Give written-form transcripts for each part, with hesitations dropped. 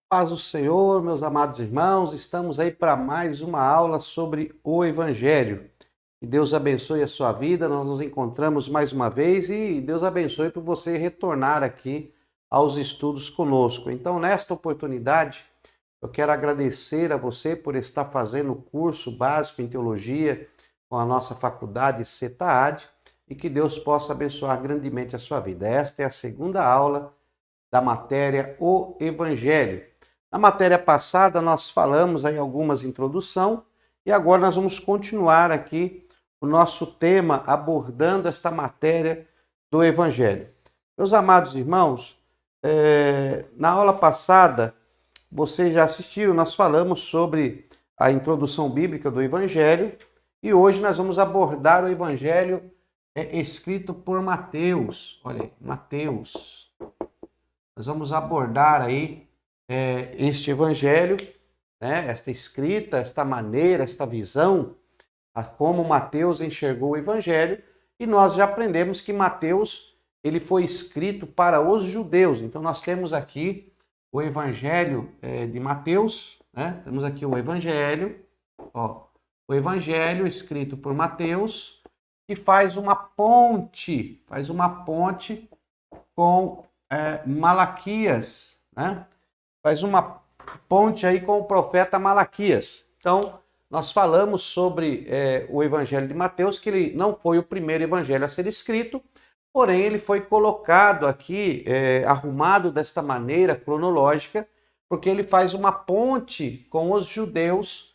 Paz do Senhor, meus amados irmãos, estamos aí para mais uma aula sobre o Evangelho. Que Deus abençoe a sua vida, nós nos encontramos mais uma vez e Deus abençoe por você retornar aqui aos estudos conosco. Então, nesta oportunidade, eu quero agradecer a você por estar fazendo o curso básico em teologia com a nossa faculdade CETAAD e que Deus possa abençoar grandemente a sua vida. Esta é a segunda aula da matéria O Evangelho. Na matéria passada nós falamos aí algumas introdução e agora nós vamos continuar aqui o nosso tema abordando esta matéria do Evangelho. Meus amados irmãos, na aula passada vocês já assistiram, nós falamos sobre a introdução bíblica do Evangelho e hoje nós vamos abordar o Evangelho escrito por Mateus. Olha aí, Mateus. Nós vamos abordar aí este evangelho, né, esta escrita, esta maneira, esta visão, a como Mateus enxergou o evangelho, e nós já aprendemos que Mateus ele foi escrito para os judeus. Então nós temos aqui o evangelho de Mateus, né? Temos aqui o evangelho, ó, o evangelho escrito por Mateus, que faz uma ponte com Malaquias, né? Faz uma ponte aí com o profeta Malaquias. Então, nós falamos sobre o Evangelho de Mateus, que ele não foi o primeiro evangelho a ser escrito, porém ele foi colocado aqui, arrumado desta maneira cronológica, porque ele faz uma ponte com os judeus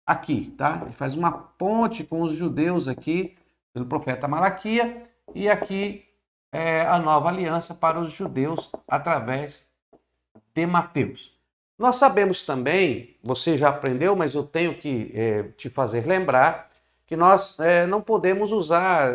aqui, tá? Ele faz uma ponte com os judeus aqui, pelo profeta Malaquias, e aqui a nova aliança para os judeus através de Mateus. Nós sabemos também, você já aprendeu, mas eu tenho que te fazer lembrar, que nós não podemos usar,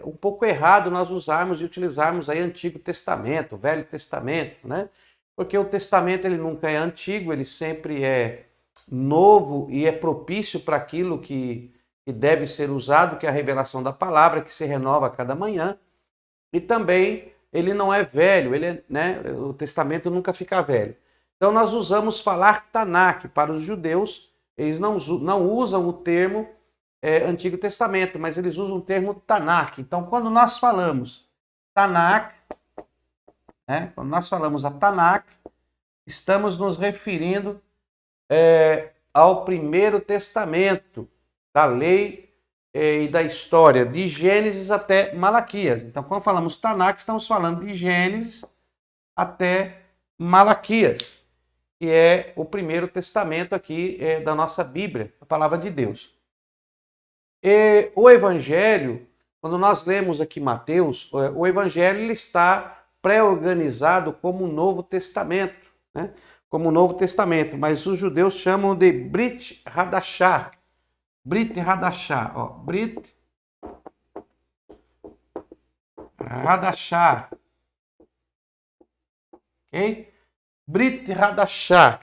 um pouco errado nós usarmos e utilizarmos aí Antigo Testamento, Velho Testamento, né? Porque o Testamento ele nunca é antigo, ele sempre é novo e é propício para aquilo que deve ser usado, que é a revelação da palavra, que se renova a cada manhã. E também ele não é velho, né, o testamento nunca fica velho. Então nós usamos falar Tanakh para os judeus, eles não usam o termo Antigo Testamento, mas eles usam o termo Tanakh. Então quando nós falamos Tanakh, né, quando nós falamos a Tanakh, estamos nos referindo ao Primeiro Testamento da lei e da história, de Gênesis até Malaquias. Então, quando falamos Tanakh, estamos falando de Gênesis até Malaquias, que é o primeiro testamento aqui da nossa Bíblia, a palavra de Deus. E o Evangelho, quando nós lemos aqui Mateus, o Evangelho ele está pré-organizado como o Novo Testamento, né? Como o Novo Testamento, mas os judeus chamam de Brit Hadashah. Brit Hadashah, ó, Brit Hadashah, ok? Brit Hadashah,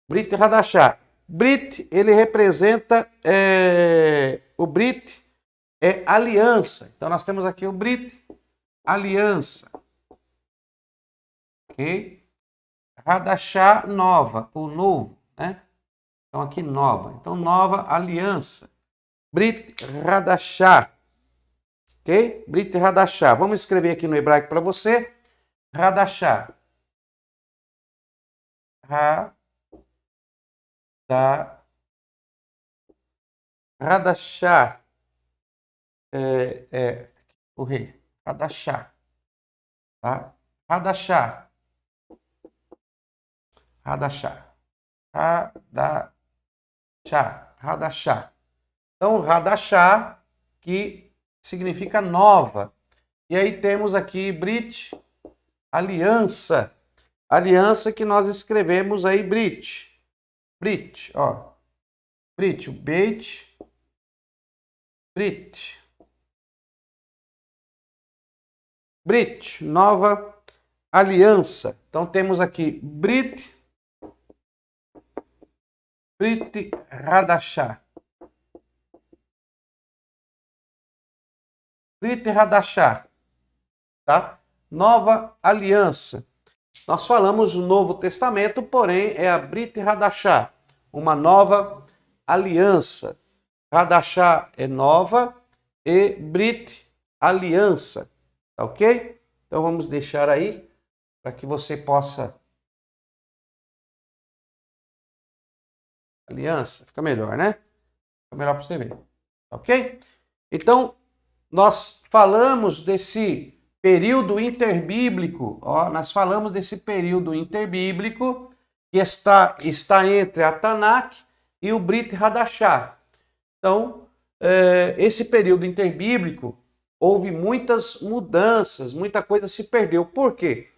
Brit Hadashah. Brit, ele representa, o Brit é aliança. Então nós temos aqui o Brit, aliança, ok? Hadashah, nova, o novo, né? Então aqui nova. Então nova aliança. Brit Hadashah. Ok? Brit Hadashah. Vamos escrever aqui no hebraico para você. Hadashah. Hadashah. O rei. Hadashah. Tá? Hadashah. Hadashah. Hadashah. Então, Hadashah, que significa nova. E aí temos aqui Brit, aliança. Aliança que nós escrevemos aí, Brit. Brit, ó. Brit, o Beit. Brit. Brit, nova aliança. Então temos aqui Brit. Brit Hadashah. Brit Hadashah, tá? Nova aliança. nós falamos o Novo Testamento, porém é a Brit Hadashah, uma nova aliança. Hadashah é nova e Brit, aliança, tá ok? Então vamos deixar aí para que você possa... Aliança, fica melhor, né? Fica melhor para você ver, tá ok? Então, nós falamos desse período interbíblico, ó, nós falamos desse período interbíblico que está entre a Tanakh e o Brit Hadashah. Então, esse período interbíblico, houve muitas mudanças, muita coisa se perdeu. Por quê?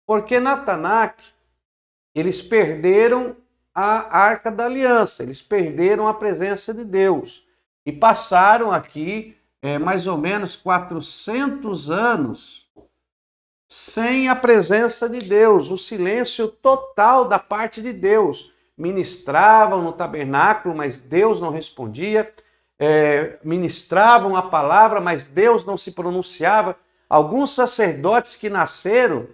Porque na Tanakh, eles perderam a Arca da Aliança, eles perderam a presença de Deus e passaram aqui mais ou menos 400 anos sem a presença de Deus, o silêncio total da parte de Deus. Ministravam no tabernáculo, mas Deus não respondia. Ministravam a palavra, mas Deus não se pronunciava. Alguns sacerdotes que nasceram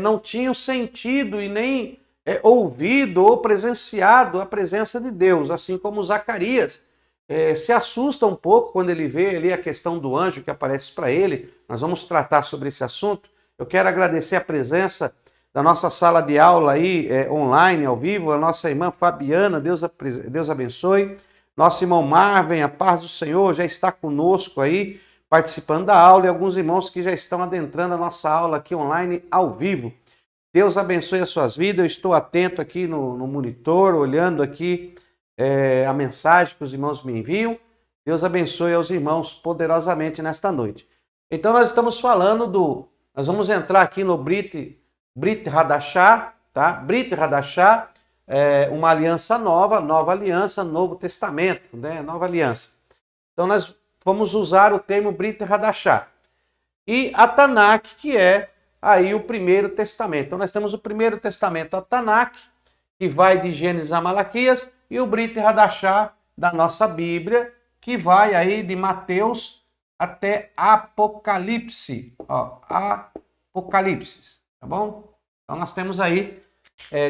não tinham sentido e nem ouvido ou presenciado a presença de Deus, assim como Zacarias. Se assusta um pouco quando ele vê ali a questão do anjo que aparece para ele. Nós vamos tratar sobre esse assunto. Eu quero agradecer a presença da nossa sala de aula aí, online, ao vivo, a nossa irmã Fabiana, Deus abençoe. Nosso irmão Marvin, a paz do Senhor, já está conosco aí, participando da aula, e alguns irmãos que já estão adentrando a nossa aula aqui online, ao vivo. Deus abençoe as suas vidas. Eu estou atento aqui no monitor, olhando aqui a mensagem que os irmãos me enviam. Deus abençoe aos irmãos poderosamente nesta noite. Então nós estamos falando nós vamos entrar aqui no Brit Hadashah, tá? Brit Hadashah é uma aliança nova aliança, Novo Testamento, né? Nova aliança. Então nós vamos usar o termo Brit Hadashah. E a Tanakh, que é aí o Primeiro Testamento. Então nós temos o Primeiro Testamento, a Tanakh, que vai de Gênesis a Malaquias, e o Brit Hadashah da nossa Bíblia, que vai aí de Mateus até Apocalipse. Ó, Apocalipse, tá bom? Então nós temos aí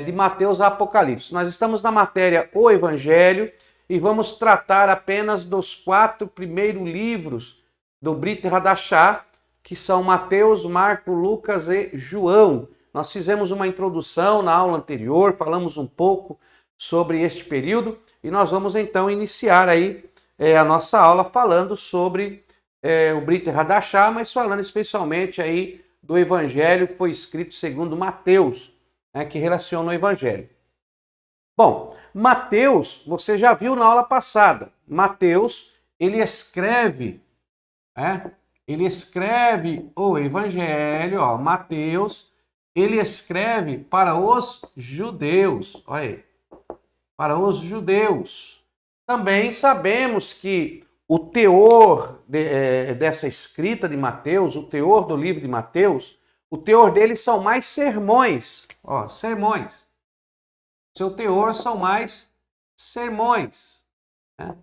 de Mateus a Apocalipse. Nós estamos na matéria O Evangelho e vamos tratar apenas dos 4 primeiros livros do Brit Hadashah, que são Mateus, Marcos, Lucas e João. Nós fizemos uma introdução na aula anterior, falamos um pouco sobre este período e nós vamos então iniciar aí a nossa aula falando sobre o Brit Hadashah, mas falando especialmente aí do Evangelho que foi escrito segundo Mateus, né, que relaciona o Evangelho. Bom, Mateus, você já viu na aula passada, Mateus, ele escreve o Evangelho, ó, Mateus, ele escreve para os judeus, olha aí, para os judeus. Também sabemos que o teor dessa escrita de Mateus, o teor do livro de Mateus, o teor deles são mais sermões, ó, sermões. Seu teor são mais sermões, né?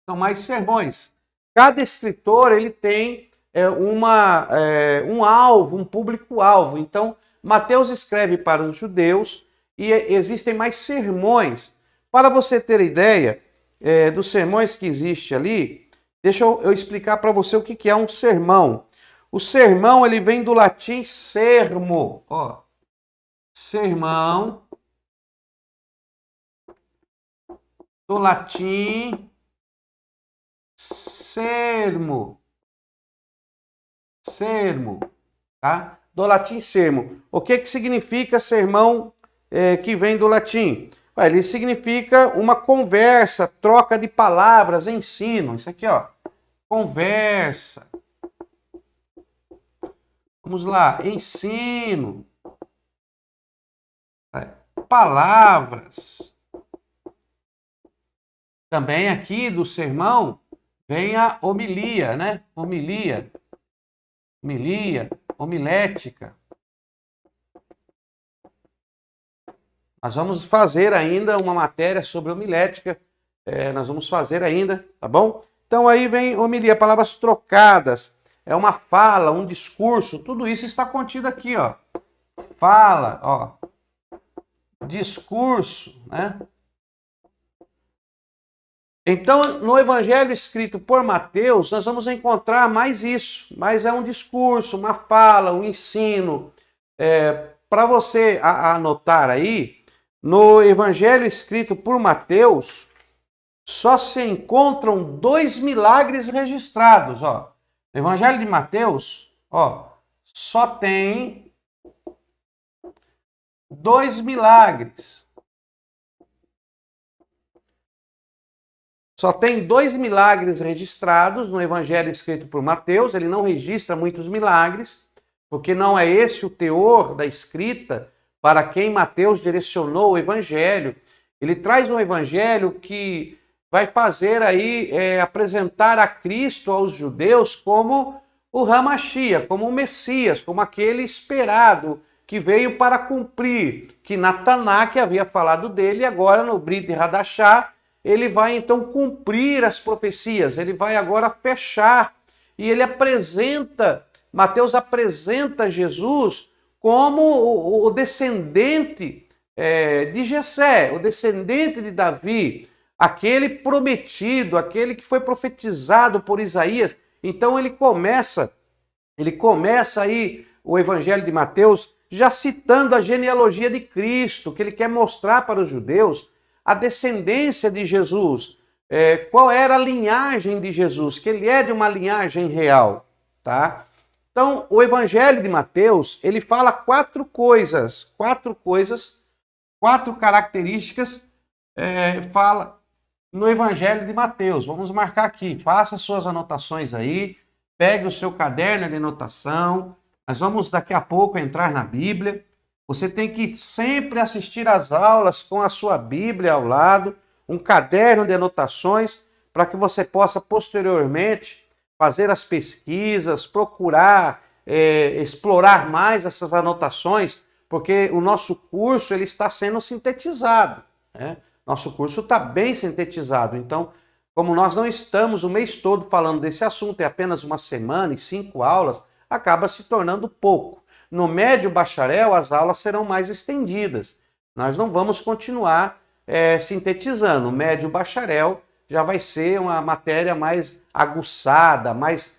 São mais sermões. Cada escritor ele tem um alvo, um público-alvo. Então, Mateus escreve para os judeus e existem mais sermões. Para você ter ideia dos sermões que existe ali, deixa eu explicar para você o que é um sermão. O sermão ele vem do latim sermo. Ó, sermão, do latim sermo. Sermo, tá? Do latim sermo. O que significa sermão que vem do latim? Ele significa uma conversa, troca de palavras, ensino. Isso aqui, ó, conversa. Vamos lá, ensino. Palavras. Também aqui do sermão vem a homilia, né? Homilia, homilética. Nós vamos fazer ainda uma matéria sobre homilética, nós vamos fazer ainda, tá bom? Então aí vem homilia, palavras trocadas, é uma fala, um discurso, tudo isso está contido aqui, ó. fala, ó, discurso, né? Então, no evangelho escrito por Mateus, nós vamos encontrar mais isso, mas é um discurso, uma fala, um ensino. Para você anotar aí, no evangelho escrito por Mateus, só se encontram 2 milagres registrados. Ó. No evangelho de Mateus, ó, só tem 2 milagres. Só tem 2 milagres registrados no evangelho escrito por Mateus. Ele não registra muitos milagres, porque não é esse o teor da escrita para quem Mateus direcionou o evangelho. Ele traz um evangelho que vai fazer aí apresentar a Cristo aos judeus como o Hamashia, como o Messias, como aquele esperado que veio para cumprir, que Nataná, que havia falado dele, agora no Brit Hadashah, ele vai então cumprir as profecias, ele vai agora fechar, e ele apresenta, Mateus apresenta Jesus como o descendente de Jessé, o descendente de Davi, aquele prometido, aquele que foi profetizado por Isaías. Então ele começa aí o evangelho de Mateus já citando a genealogia de Cristo, que ele quer mostrar para os judeus a descendência de Jesus, qual era a linhagem de Jesus, que ele é de uma linhagem real, tá? Então, o evangelho de Mateus, ele fala 4 características, fala no evangelho de Mateus. Vamos marcar aqui, faça suas anotações aí, pegue o seu caderno de anotação, nós vamos daqui a pouco entrar na Bíblia. Você tem que sempre assistir às aulas com a sua Bíblia ao lado, um caderno de anotações, para que você possa posteriormente fazer as pesquisas, procurar explorar mais essas anotações, porque o nosso curso ele está sendo sintetizado, né? Nosso curso está bem sintetizado. Então, como nós não estamos o mês todo falando desse assunto, é apenas uma semana e 5 aulas, acaba se tornando pouco. No médio bacharel, as aulas serão mais estendidas. Nós não vamos continuar sintetizando. O médio bacharel já vai ser uma matéria mais aguçada, mais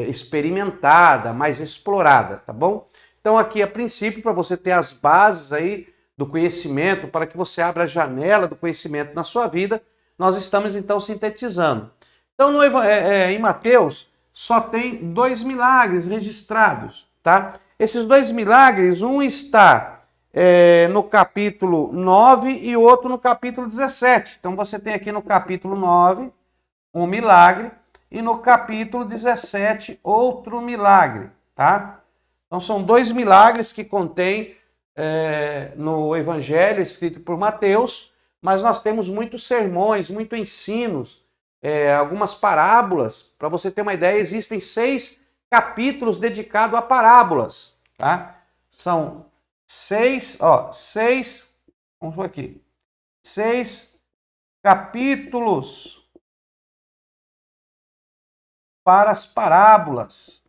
experimentada, mais explorada, tá bom? Então aqui, a princípio, para você ter as bases aí do conhecimento, para que você abra a janela do conhecimento na sua vida, nós estamos então sintetizando. Então em Mateus só tem 2 milagres registrados, tá? Esses 2 milagres, um está no capítulo 9 e o outro no capítulo 17. Então você tem aqui no capítulo 9 um milagre e no capítulo 17 outro milagre, tá? Então são 2 milagres que contém no evangelho escrito por Mateus, mas nós temos muitos sermões, muitos ensinos, algumas parábolas. Para você ter uma ideia, existem 6 capítulos dedicados a parábolas, tá? São 6, vamos por aqui, 6 capítulos para as parábolas.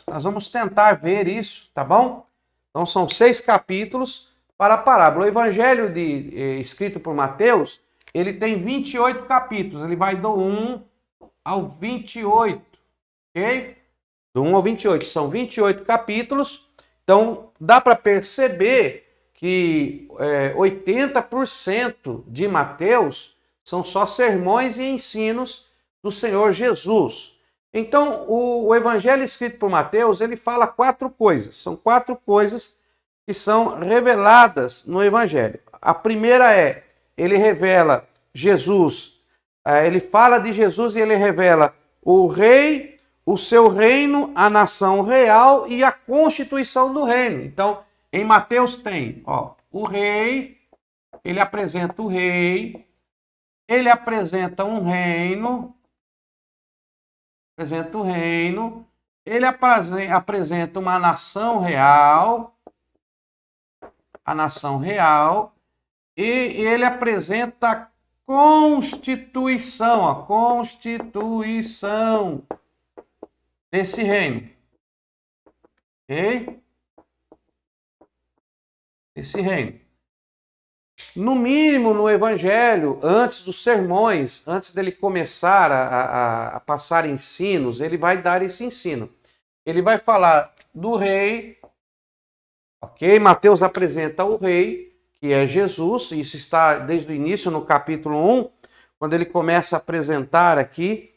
Nós vamos tentar ver isso, tá bom? Então são 6 capítulos para a parábola. O evangelho escrito por Mateus, ele tem 28 capítulos. Ele vai do 1 ao 28, ok? Do 1 ao 28. São 28 capítulos. Então dá para perceber que 80% de Mateus são só sermões e ensinos do Senhor Jesus. Então, o evangelho escrito por Mateus, ele fala 4 coisas. São 4 coisas que são reveladas no evangelho. A primeira ele revela Jesus, ele fala de Jesus e ele revela o rei, o seu reino, a nação real e a constituição do reino. Então, em Mateus tem o rei, ele apresenta o rei, ele apresenta um reino, ele apresenta uma nação real, e ele apresenta a constituição desse reino. Ok? Esse reino. No mínimo, no Evangelho, antes dos sermões, antes dele começar a passar ensinos, ele vai dar esse ensino. Ele vai falar do rei, ok? Mateus apresenta o rei, que é Jesus, isso está desde o início no capítulo 1, quando ele começa a apresentar aqui,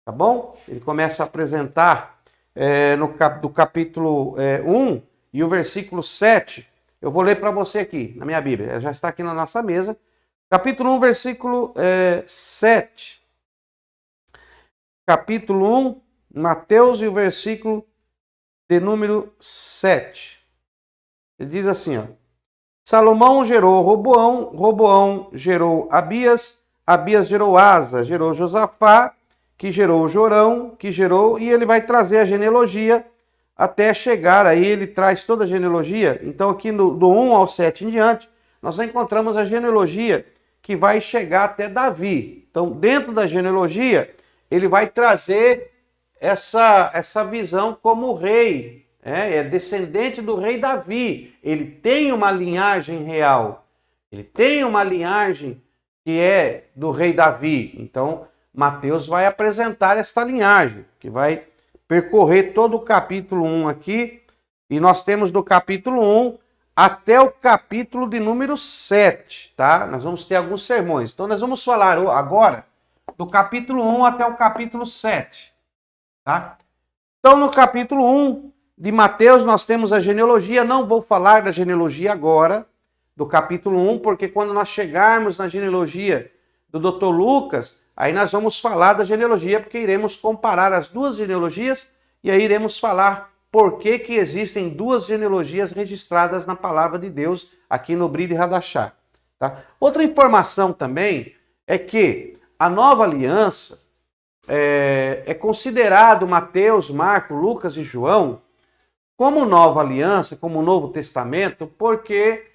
tá bom? Ele começa a apresentar do capítulo 1 e o versículo 7. Eu vou ler para você aqui, na minha Bíblia. Já está aqui na nossa mesa. Capítulo 1, versículo 7. Capítulo 1, Mateus, e o versículo de número 7. Ele diz assim, ó. Salomão gerou Roboão, Roboão gerou Abias, Abias gerou Asa, gerou Josafá, que gerou Jorão, que gerou, e ele vai trazer a genealogia até chegar, aí ele traz toda a genealogia. Então aqui do 1 ao 7 em diante, nós encontramos a genealogia que vai chegar até Davi. Então dentro da genealogia, ele vai trazer essa visão como rei, é descendente do rei Davi. Ele tem uma linhagem real, ele tem uma linhagem que é do rei Davi. Então Mateus vai apresentar esta linhagem, que vai percorrer todo o capítulo 1 aqui, e nós temos do capítulo 1 até o capítulo de número 7, tá? Nós vamos ter alguns sermões. Então nós vamos falar agora do capítulo 1 até o capítulo 7, tá? Então no capítulo 1 de Mateus nós temos a genealogia. Não vou falar da genealogia agora, do capítulo 1, porque quando nós chegarmos na genealogia do Dr. Lucas, aí nós vamos falar da genealogia, porque iremos comparar as duas genealogias e aí iremos falar por que existem duas genealogias registradas na palavra de Deus aqui no Brit Hadashah. Tá? Outra informação também é que a nova aliança é considerado Mateus, Marcos, Lucas e João como nova aliança, como Novo Testamento, porque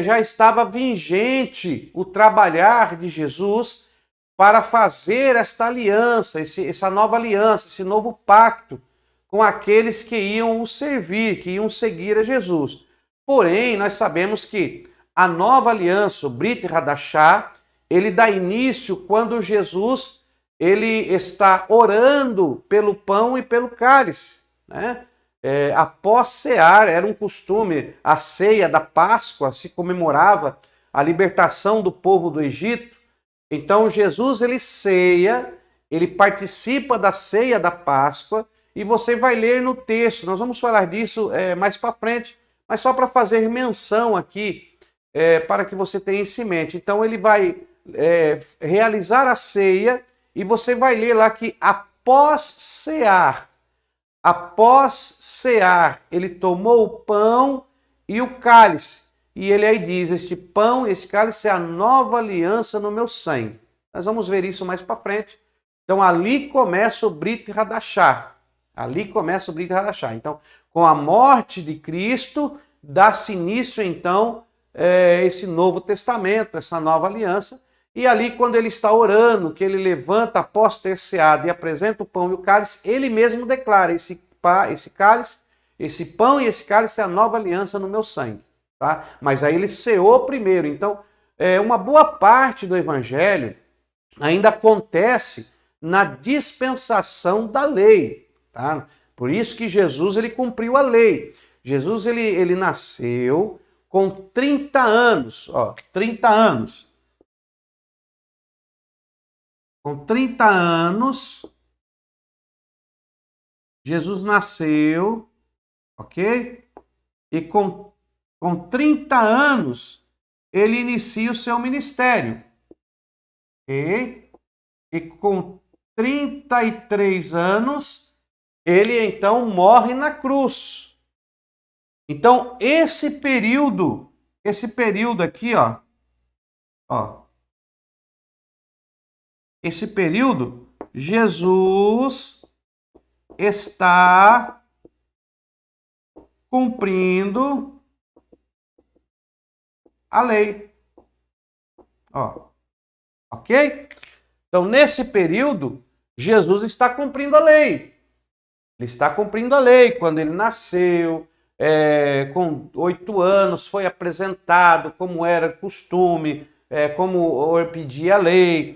já estava vigente o trabalhar de Jesus para fazer esta aliança, essa nova aliança, esse novo pacto com aqueles que iam o servir, que iam seguir a Jesus. Porém, nós sabemos que a nova aliança, o Brit Hadashah, ele dá início quando Jesus ele está orando pelo pão e pelo cálice, né? Após cear, era um costume, a ceia da Páscoa se comemorava a libertação do povo do Egito. Então Jesus ele ceia, ele participa da ceia da Páscoa, e você vai ler no texto, nós vamos falar disso mais para frente, mas só para fazer menção aqui, para que você tenha isso em mente. Então ele vai realizar a ceia, e você vai ler lá que após cear, ele tomou o pão e o cálice. E ele aí diz, este pão e esse cálice é a nova aliança no meu sangue. Nós vamos ver isso mais para frente. Então ali começa o Brit Hadashah. Ali começa o Brit Hadashah. Então, com a morte de Cristo, dá-se início então esse Novo Testamento, essa nova aliança. E ali, quando ele está orando, que ele levanta após ter ceado e apresenta o pão e o cálice, ele mesmo declara, esse cálice, esse pão e esse cálice é a nova aliança no meu sangue. Tá? Mas aí ele ceou primeiro. Então, uma boa parte do evangelho ainda acontece na dispensação da lei. Tá? Por isso que Jesus ele cumpriu a lei. Jesus ele nasceu com 30 anos. Ó, 30 anos. Com 30 anos, Jesus nasceu, ok? E com 30 anos, ele inicia o seu ministério. Ok? E com 33 anos, ele então morre na cruz. Então, esse período aqui, ó, esse período, Jesus está cumprindo a lei. Ó, ok? Então, nesse período, Jesus está cumprindo a lei. Ele está cumprindo a lei. Quando ele nasceu, com 8 anos, foi apresentado como era costume, como pedia a lei.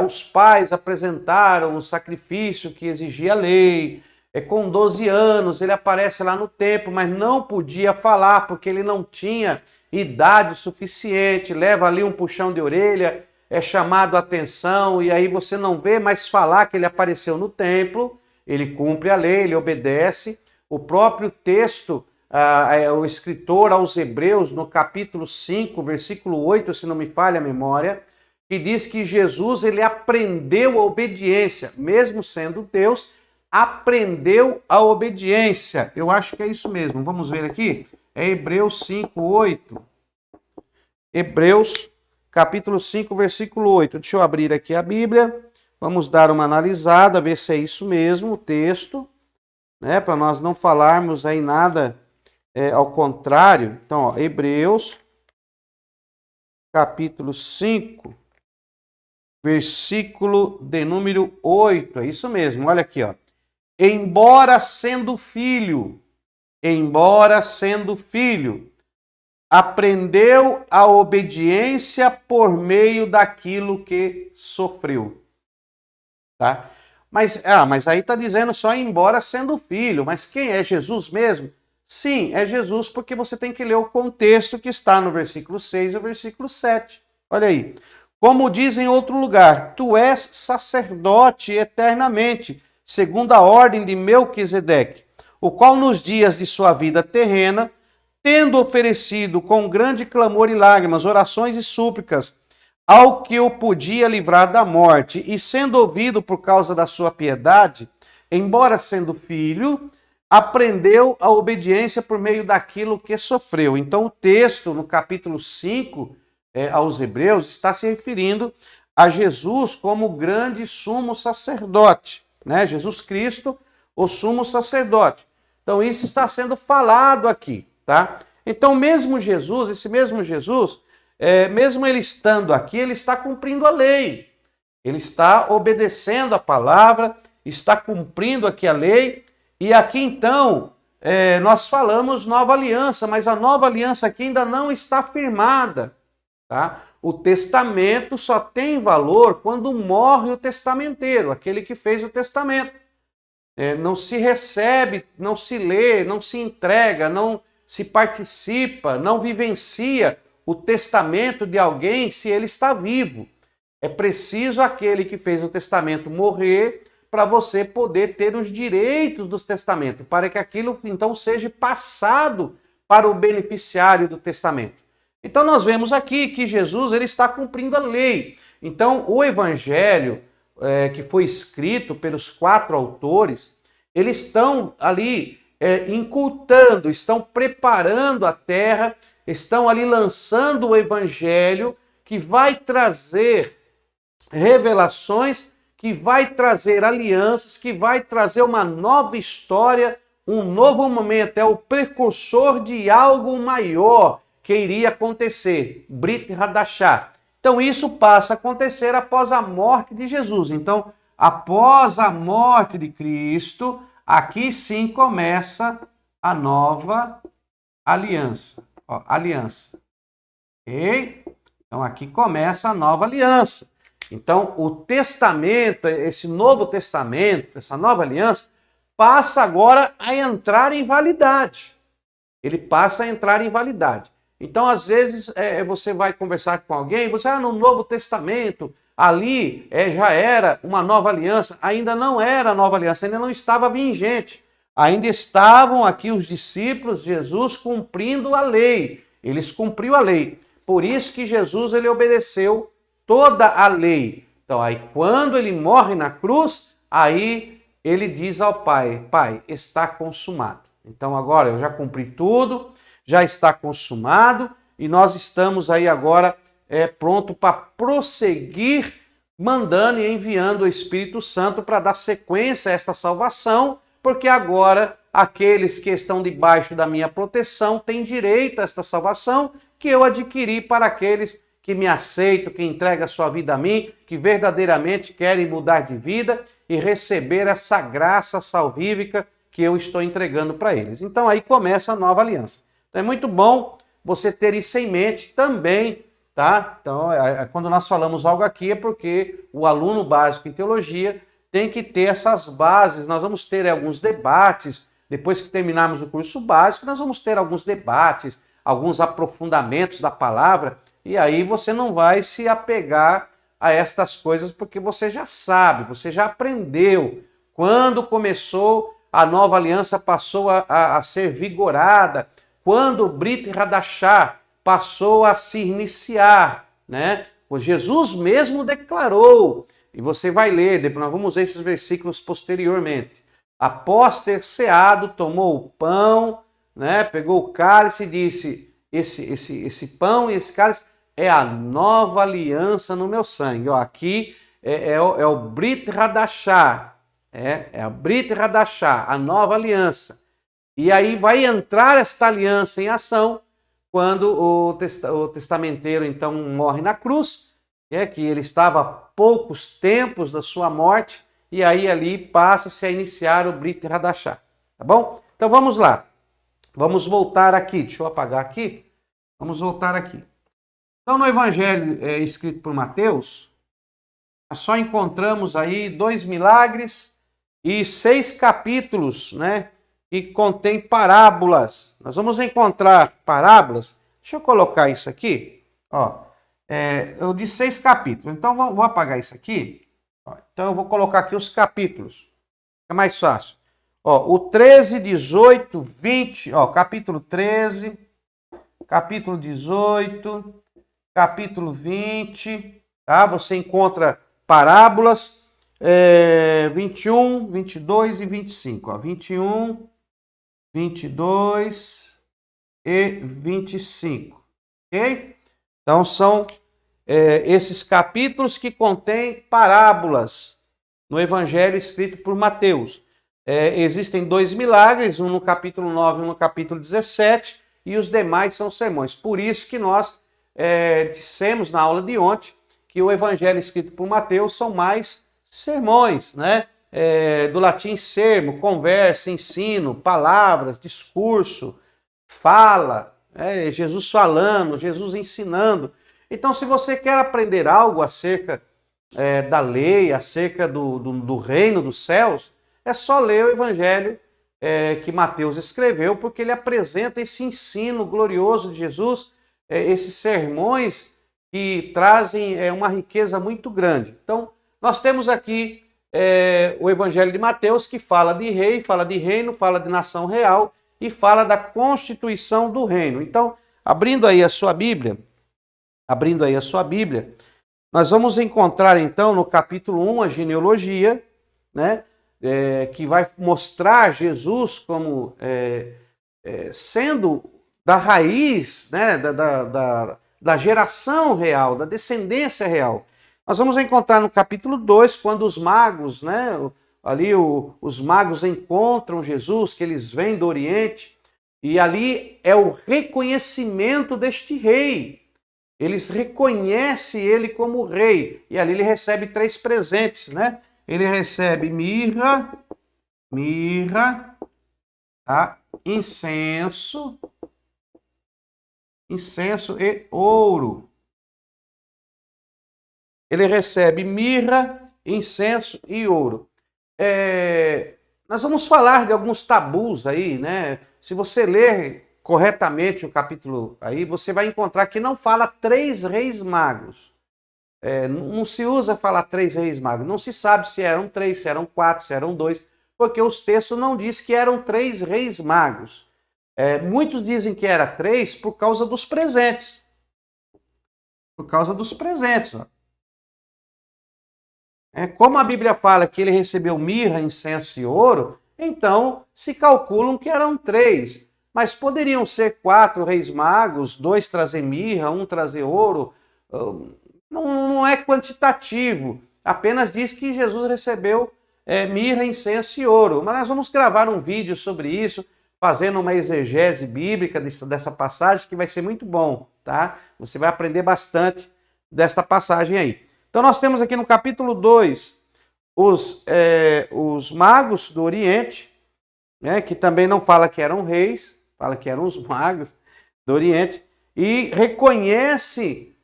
Os pais apresentaram o sacrifício que exigia a lei. Com 12 anos, ele aparece lá no templo, mas não podia falar, porque ele não tinha idade suficiente. Leva ali um puxão de orelha, é chamado a atenção, e aí você não vê mais falar que ele apareceu no templo. Ele cumpre a lei, ele obedece. O próprio texto, o escritor aos Hebreus, no capítulo 5, versículo 8, se não me falha a memória, que diz que Jesus ele aprendeu a obediência, mesmo sendo Deus, aprendeu a obediência. Eu acho que é isso mesmo. Vamos ver aqui. É Hebreus 5, 8. Hebreus, capítulo 5, versículo 8. Deixa eu abrir aqui a Bíblia. Vamos dar uma analisada, ver se é isso mesmo o texto, né? Para nós não falarmos aí nada ao contrário. Então, ó, Hebreus, capítulo 5, versículo de número 8. É isso mesmo, olha aqui, ó. Embora sendo filho, aprendeu a obediência por meio daquilo que sofreu. Tá? Mas aí está dizendo só embora sendo filho. Mas quem é Jesus mesmo? Sim, é Jesus, porque você tem que ler o contexto que está no versículo 6 e o versículo 7. Olha aí. Como diz em outro lugar, tu és sacerdote eternamente, segundo a ordem de Melquisedeque, o qual nos dias de sua vida terrena, tendo oferecido com grande clamor e lágrimas, orações e súplicas, ao que o podia livrar da morte, e sendo ouvido por causa da sua piedade, embora sendo filho, aprendeu a obediência por meio daquilo que sofreu. Então o texto, no capítulo 5, aos Hebreus, está se referindo a Jesus como grande sumo sacerdote, né? Jesus Cristo, o sumo sacerdote. Então isso está sendo falado aqui, tá? Então mesmo Jesus, esse mesmo Jesus, mesmo ele estando aqui, ele está cumprindo a lei. Ele está obedecendo a palavra, está cumprindo aqui a lei. E aqui então, nós falamos nova aliança, mas a nova aliança aqui ainda não está firmada. Tá? O testamento só tem valor quando morre o testamenteiro, aquele que fez o testamento. Não se recebe, não se lê, não se entrega, não se participa, não vivencia o testamento de alguém se ele está vivo. É preciso aquele que fez o testamento morrer para você poder ter os direitos dos testamentos, para que aquilo então seja passado para o beneficiário do testamento. Então nós vemos aqui que Jesus ele está cumprindo a lei. Então o evangelho que foi escrito pelos 4 autores, eles estão ali incultando, estão preparando a terra, estão ali lançando o evangelho que vai trazer revelações, que vai trazer alianças, que vai trazer uma nova história, um novo momento, é o precursor de algo maior que iria acontecer, Brit Hadashah. Então isso passa a acontecer após a morte de Jesus. Então, após a morte de Cristo, aqui sim começa a nova aliança. Ó, aliança. Ok? Então aqui começa a nova aliança. Então o testamento, esse novo testamento, essa nova aliança, passa agora a entrar em validade. Ele passa a entrar em validade. Então, às vezes, você vai conversar com alguém, você, no Novo Testamento, ali já era uma nova aliança. Ainda não era nova aliança, ainda não estava vigente. Ainda estavam aqui os discípulos, Jesus cumprindo a lei. Eles cumpriu a lei. Por isso que Jesus ele obedeceu toda a lei. Então, aí quando ele morre na cruz, aí ele diz ao Pai, Pai, está consumado. Então agora eu já cumpri tudo, já está consumado e nós estamos aí agora pronto para prosseguir, mandando e enviando o Espírito Santo para dar sequência a esta salvação, porque agora aqueles que estão debaixo da minha proteção têm direito a esta salvação que eu adquiri para aqueles que me aceitam, que entregam a sua vida a mim, que verdadeiramente querem mudar de vida e receber essa graça salvífica que eu estou entregando para eles. Então aí começa a nova aliança. Então é muito bom você ter isso em mente também, tá? Então quando nós falamos algo aqui é porque o aluno básico em teologia tem que ter essas bases. Nós vamos ter alguns debates, depois que terminarmos o curso básico, nós vamos ter alguns debates, alguns aprofundamentos da palavra, e aí você não vai se apegar a estas coisas porque você já sabe, você já aprendeu. Quando começou a nova aliança passou a ser vigorada, quando o Brit Hadashah passou a se iniciar, né? Jesus mesmo declarou, e você vai ler, depois nós vamos ver esses versículos posteriormente. Após ter ceado, tomou o pão, né? Pegou o cálice e disse, esse pão e esse cálice é a nova aliança no meu sangue. Ó, aqui é o Brit Hadashah, é a Brit Hadashah, a nova aliança. E aí vai entrar esta aliança em ação quando o testamenteiro então morre na cruz, que ele estava a poucos tempos da sua morte, e aí ali passa-se a iniciar o Brit Hadashah, tá bom? Então vamos lá, vamos voltar aqui, deixa eu apagar aqui, vamos voltar aqui. Então no Evangelho escrito por Mateus, nós só encontramos aí 2 milagres e 6 capítulos, né, que contém parábolas. Nós vamos encontrar parábolas, deixa eu colocar isso aqui, ó, eu disse 6 capítulos, então vou apagar isso aqui. Então eu vou colocar aqui os capítulos, é mais fácil. Ó, o 13, 18, 20, ó, capítulo 13, capítulo 18, capítulo 20, tá? Você encontra parábolas 21, 22 e 25. Ó, 21, 22 e 25, ok? Então são esses capítulos que contêm parábolas no Evangelho escrito por Mateus. Existem 2 milagres, um no capítulo 9 e um no capítulo 17, e os demais são sermões. Por isso que nós dissemos na aula de ontem que o Evangelho escrito por Mateus são mais sermões, né? Do latim sermo, conversa, ensino, palavras, discurso, fala, Jesus falando, Jesus ensinando. Então, se você quer aprender algo acerca da lei, acerca do reino dos céus, é só ler o Evangelho que Mateus escreveu, porque ele apresenta esse ensino glorioso de Jesus, esses sermões que trazem uma riqueza muito grande. Então, nós temos aqui o Evangelho de Mateus, que fala de rei, fala de reino, fala de nação real e fala da constituição do reino. Então, abrindo aí a sua Bíblia, nós vamos encontrar então no capítulo 1 a genealogia, né, que vai mostrar Jesus como sendo da raiz, né, da geração real, da descendência real. Nós vamos encontrar no capítulo 2, quando os magos, né, ali os magos encontram Jesus, que eles vêm do Oriente, e ali é o reconhecimento deste rei. Eles reconhecem ele como rei. E ali ele recebe 3 presentes, né? Ele recebe mirra, tá? incenso e ouro. Ele recebe mirra, incenso e ouro. Nós vamos falar de alguns tabus aí, né? Se você ler corretamente o capítulo aí, você vai encontrar que não fala 3 reis magos. Não se usa falar 3 reis magos. Não se sabe se eram 3, se eram 4, se eram 2, porque os textos não dizem que eram 3 reis magos. Muitos dizem que era 3 por causa dos presentes. Por causa dos presentes. Ó. Como a Bíblia fala que ele recebeu mirra, incenso e ouro, então se calculam que eram 3. Mas poderiam ser 4 reis magos, 2 trazer mirra, 1 trazer ouro. Não é quantitativo. Apenas diz que Jesus recebeu mirra, incenso e ouro. Mas nós vamos gravar um vídeo sobre isso, fazendo uma exegese bíblica dessa passagem, que vai ser muito bom, tá? Você vai aprender bastante desta passagem aí. Então nós temos aqui no capítulo 2 os magos do Oriente, né, que também não fala que eram reis, fala que eram os magos do Oriente, e reconhece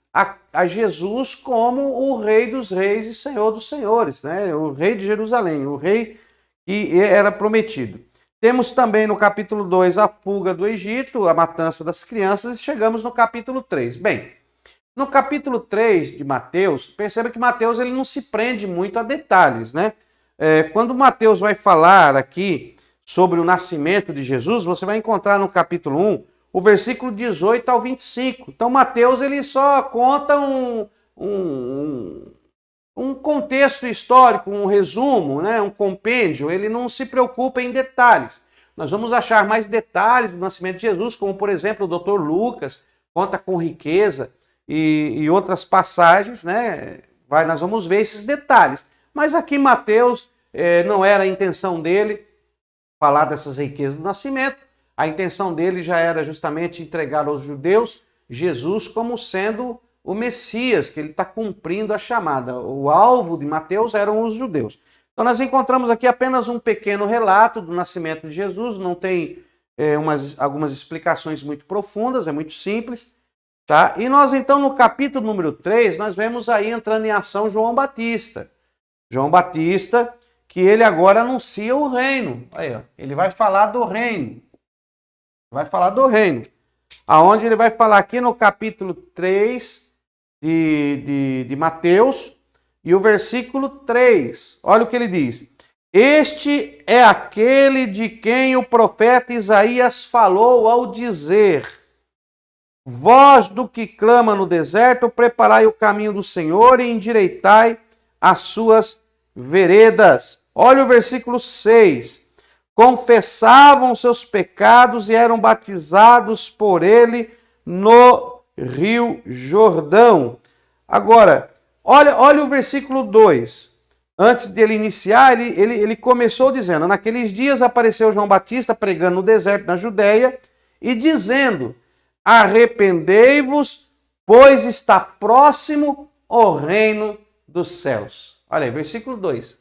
a Jesus como o Rei dos Reis e Senhor dos Senhores, né? O Rei de Jerusalém, o Rei que era prometido. Temos também no capítulo 2 a fuga do Egito, a matança das crianças, e chegamos no capítulo 3. Bem, no capítulo 3 de Mateus, perceba que Mateus ele não se prende muito a detalhes, né? Quando Mateus vai falar aqui sobre o nascimento de Jesus, você vai encontrar no capítulo 1 o versículo 18 ao 25. Então, Mateus ele só conta um contexto histórico, um resumo, né? Um compêndio, ele não se preocupa em detalhes. Nós vamos achar mais detalhes do nascimento de Jesus, como, por exemplo, o Dr. Lucas conta com riqueza e outras passagens, né? Nós vamos ver esses detalhes. Mas aqui Mateus não era a intenção dele falar dessas riquezas do nascimento. A intenção dele já era justamente entregar aos judeus Jesus como sendo o Messias, que ele está cumprindo a chamada. O alvo de Mateus eram os judeus. Então nós encontramos aqui apenas um pequeno relato do nascimento de Jesus, não tem algumas explicações muito profundas, é muito simples. Tá? E nós então no capítulo número 3, nós vemos aí entrando em ação João Batista. João Batista, que ele agora anuncia o reino. Aí, ó, ele vai falar do reino. Vai falar do reino. Aonde ele vai falar aqui no capítulo 3 de Mateus e o versículo 3. Olha o que ele diz. Este é aquele de quem o profeta Isaías falou ao dizer: voz do que clama no deserto, preparai o caminho do Senhor e endireitai as suas veredas. Olha o versículo 6. Confessavam seus pecados e eram batizados por ele no Rio Jordão. Agora, olha o versículo 2. Antes dele iniciar, ele começou dizendo: naqueles dias apareceu João Batista pregando no deserto na Judéia e dizendo: arrependei-vos, pois está próximo o reino dos céus. Olha aí, versículo 2.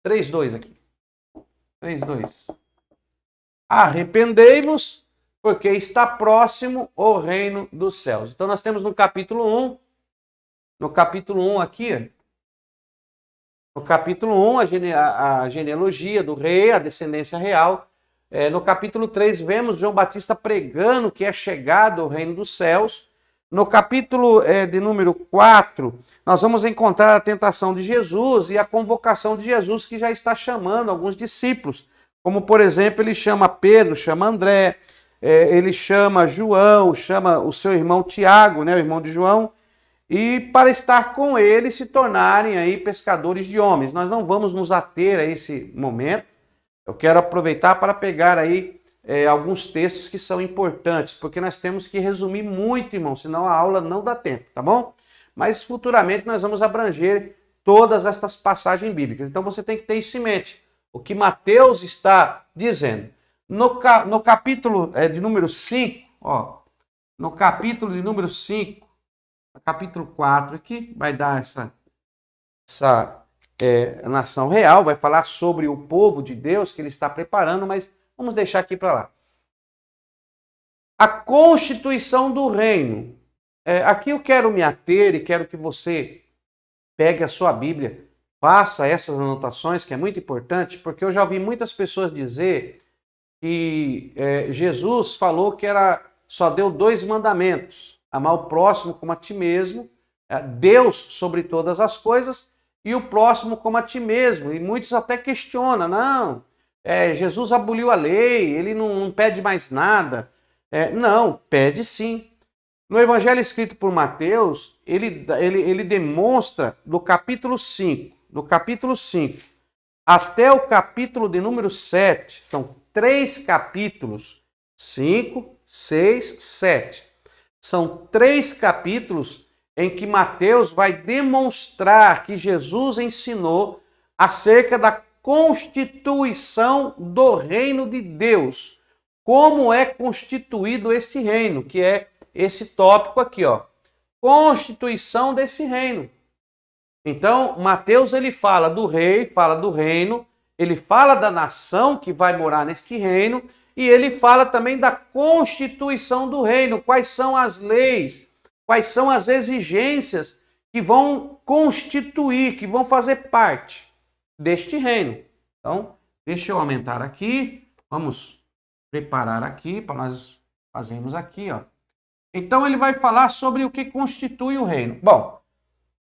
3:2 aqui. 3:2. Arrependei-vos, porque está próximo o reino dos céus. Então nós temos no capítulo 1, aqui, no capítulo 1, a genealogia do rei, a descendência real. No capítulo 3, vemos João Batista pregando que é chegado o reino dos céus. No capítulo de número 4, nós vamos encontrar a tentação de Jesus e a convocação de Jesus, que já está chamando alguns discípulos. Como, por exemplo, ele chama Pedro, chama André, ele chama João, chama o seu irmão Tiago, né, o irmão de João, e para estar com ele se tornarem aí pescadores de homens. Nós não vamos nos ater a esse momento. Eu quero aproveitar para pegar aí alguns textos que são importantes, porque nós temos que resumir muito, irmão, senão a aula não dá tempo, tá bom? Mas futuramente nós vamos abranger todas estas passagens bíblicas. Então você tem que ter isso em mente. O que Mateus está dizendo. No capítulo de número 5, ó, no capítulo de número 5, capítulo 4 aqui, vai dar essa nação real, vai falar sobre o povo de Deus que ele está preparando, mas vamos deixar aqui para lá. A constituição do reino. Aqui eu quero me ater e quero que você pegue a sua Bíblia, faça essas anotações, que é muito importante, porque eu já ouvi muitas pessoas dizer que Jesus falou que só deu 2 mandamentos: amar o próximo como a ti mesmo, Deus sobre todas as coisas, e o próximo como a ti mesmo. E muitos até questionam, não, Jesus aboliu a lei, ele não pede mais nada. Não, pede sim. No evangelho escrito por Mateus, ele demonstra do capítulo 5, até o capítulo de número 7, são 3 capítulos, 5, 6, 7. São 3 capítulos em que Mateus vai demonstrar que Jesus ensinou acerca da constituição do reino de Deus. Como é constituído esse reino, que é esse tópico aqui, ó. Constituição desse reino. Então, Mateus ele fala do rei, fala do reino, ele fala da nação que vai morar neste reino e ele fala também da constituição do reino, quais são as leis, quais são as exigências que vão constituir, que vão fazer parte deste reino. Então, deixa eu aumentar aqui, vamos preparar aqui para nós fazermos aqui, ó. Então ele vai falar sobre o que constitui o reino. Bom,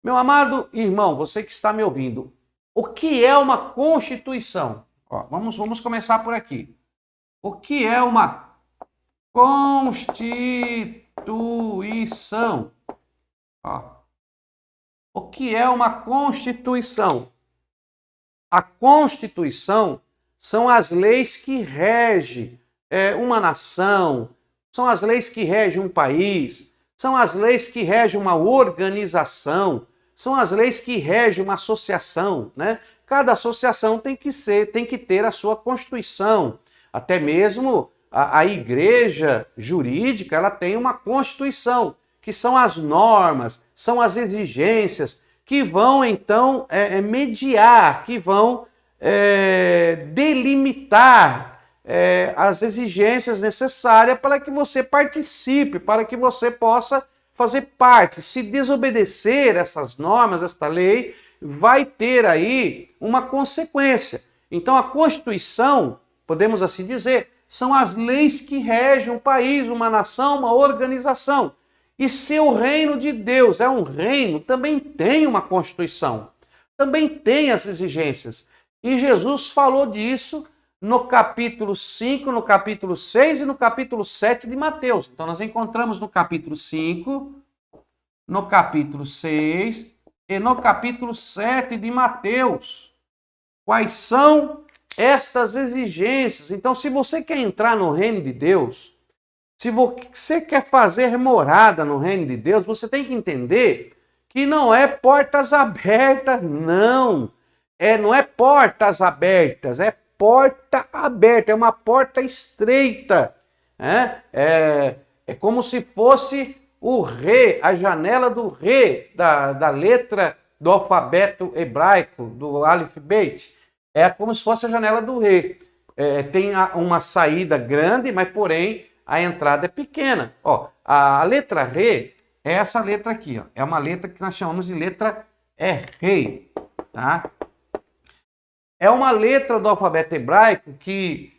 meu amado irmão, você que está me ouvindo, o que é uma constituição? Ó, vamos começar por aqui. O que é uma constituição? Ó, o que é uma constituição? A Constituição são as leis que regem uma nação, são as leis que regem um país, são as leis que regem uma organização, são as leis que regem uma associação, né? Cada associação tem que ter a sua Constituição. Até mesmo a igreja jurídica, ela tem uma Constituição, que são as normas, são as exigências, que vão, então, mediar, que vão delimitar as exigências necessárias para que você participe, para que você possa fazer parte. Se desobedecer essas normas, esta lei, vai ter aí uma consequência. Então, a Constituição, podemos assim dizer, são as leis que regem um país, uma nação, uma organização. E se o reino de Deus é um reino, também tem uma Constituição, também tem as exigências. E Jesus falou disso no capítulo 5, no capítulo 6 e no capítulo 7 de Mateus. Então nós encontramos no capítulo 5, no capítulo 6 e no capítulo 7 de Mateus. Quais são estas exigências? Então, se você quer entrar no reino de Deus, se você quer fazer morada no reino de Deus, você tem que entender que não é portas abertas, não. Não é portas abertas, é porta aberta, é uma porta estreita. É como se fosse o rei, a janela do rei, da letra do alfabeto hebraico, do Aleph Bet. É como se fosse a janela do rei. Tem uma saída grande, mas porém a entrada é pequena. Ó, a letra Re é essa letra aqui. Ó. É uma letra que nós chamamos de letra Rei. Tá? É uma letra do alfabeto hebraico que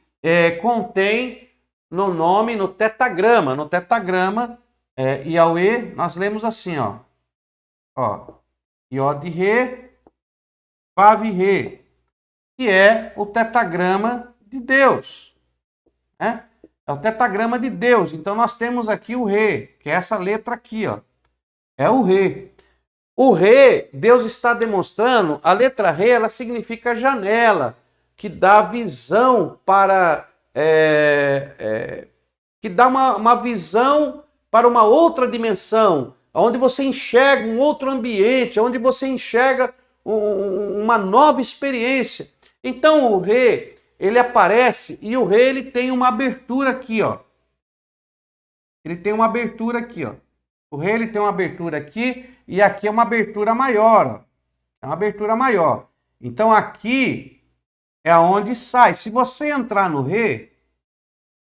contém no nome, no tetagrama. No tetagrama, Yahweh, nós lemos assim, ó. Yod Re, Vav Re, que é o tetagrama de Deus. Né? É o tetagrama de Deus. Então nós temos aqui o Re, que é essa letra aqui, ó. É o Re. O Re, Deus está demonstrando, a letra Re, ela significa janela, que dá visão para... que dá uma visão para uma outra dimensão, onde você enxerga um outro ambiente, onde você enxerga uma nova experiência. Então o Re, ele aparece e o Re, ele tem uma abertura aqui, ó. Ele tem uma abertura aqui, ó. O Re, ele tem uma abertura aqui e aqui é uma abertura maior, ó. É uma abertura maior. Então aqui é onde sai. Se você entrar no Re,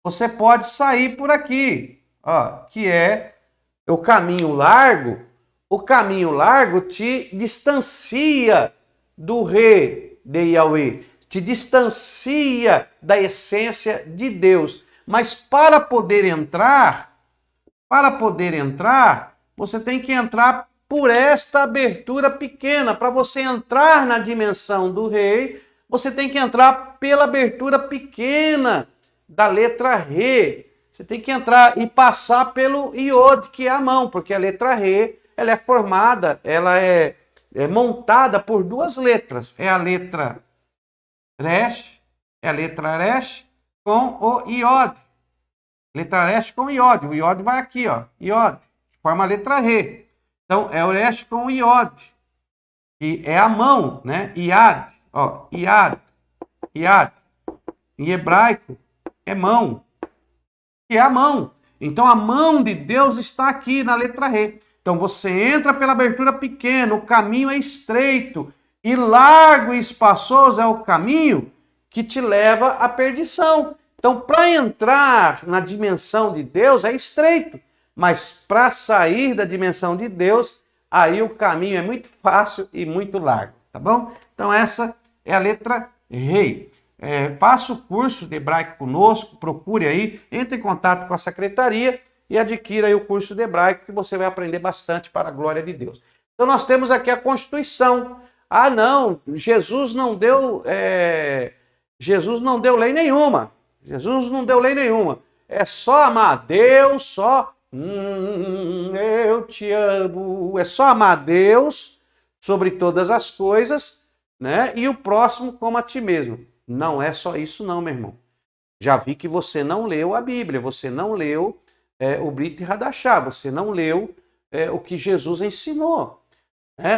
você pode sair por aqui, ó, que é o caminho largo. O caminho largo te distancia do Re de Yahweh, te distancia da essência de Deus. Mas para poder entrar, você tem que entrar por esta abertura pequena. Para você entrar na dimensão do Rei, você tem que entrar pela abertura pequena da letra Re. Você tem que entrar e passar pelo Iod, que é a mão, porque a letra Re, ela é formada, ela é montada por duas letras. É a letra Resh, com o Iod. Letra Resh com o Iod. O Iod vai aqui, ó. Iod, forma a letra Re. Então, é o Resh com o Iod. E é a mão, né? Iad, ó. Iad. Em hebraico, é mão. Que é a mão. Então, a mão de Deus está aqui na letra Re. Então, você entra pela abertura pequena, o caminho é estreito, e largo e espaçoso é o caminho que te leva à perdição. Então, para entrar na dimensão de Deus é estreito, mas para sair da dimensão de Deus, aí o caminho é muito fácil e muito largo, tá bom? Então, essa é a letra Rei. Faça o curso de hebraico conosco, procure aí, entre em contato com a secretaria e adquira aí o curso de hebraico, que você vai aprender bastante para a glória de Deus. Então, nós temos aqui a Constituição. Ah, não, Jesus não deu lei nenhuma. Jesus não deu lei nenhuma. É só amar a Deus, só eu te amo. É só amar a Deus sobre todas as coisas, né? E o próximo como a ti mesmo. Não é só isso não, meu irmão. Já vi que você não leu a Bíblia, você não leu o Brit Hadashah, você não leu o que Jesus ensinou.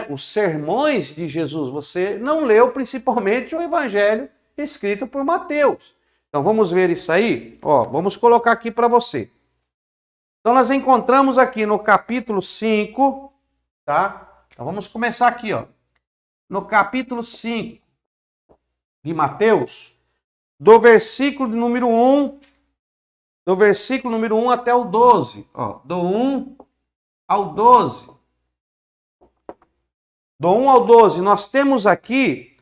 Os sermões de Jesus, você não leu principalmente o Evangelho escrito por Mateus. Então vamos ver isso aí? Vamos colocar aqui para você. Então nós encontramos aqui no capítulo 5, tá? Então vamos começar aqui, no capítulo 5 de Mateus, do versículo número 1, até o 12, do 1 ao 12. Do 1 ao 12, nós temos aqui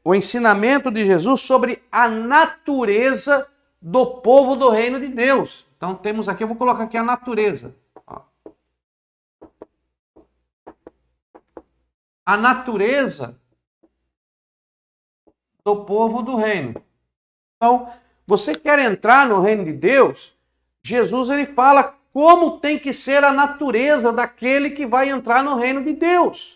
o ensinamento de Jesus sobre a natureza do povo do reino de Deus. Então temos aqui, eu vou colocar aqui a natureza. A natureza do povo do reino. Então, você quer entrar no reino de Deus? Jesus ele fala como tem que ser a natureza daquele que vai entrar no reino de Deus.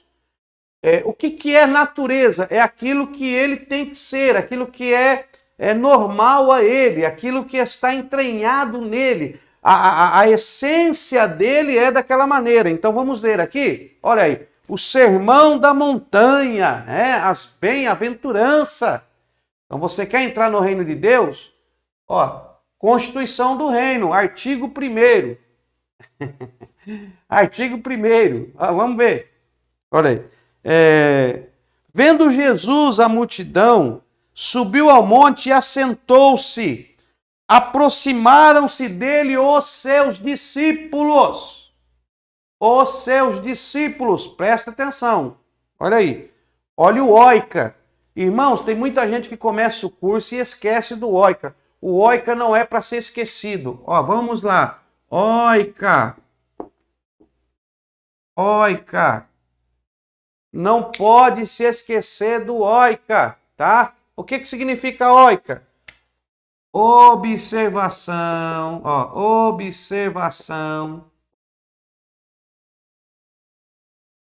O que é natureza? É aquilo que ele tem que ser, aquilo que é normal a ele, aquilo que está entranhado nele. A essência dele é daquela maneira. Então vamos ler aqui, olha aí, o sermão da montanha, as bem-aventuranças. Então você quer entrar no reino de Deus? Constituição do reino, artigo 1º. Artigo 1º. Vamos ver. Olha aí. Vendo Jesus a multidão, subiu ao monte e assentou-se. Aproximaram-se dele os seus discípulos. Os seus discípulos, presta atenção. Olha aí. Olha o oika. Irmãos, tem muita gente que começa o curso e esquece do oika. O oika não é para ser esquecido. Vamos lá. Oika. Oika. Não pode se esquecer do oika, tá? O que significa oika? Observação, observação,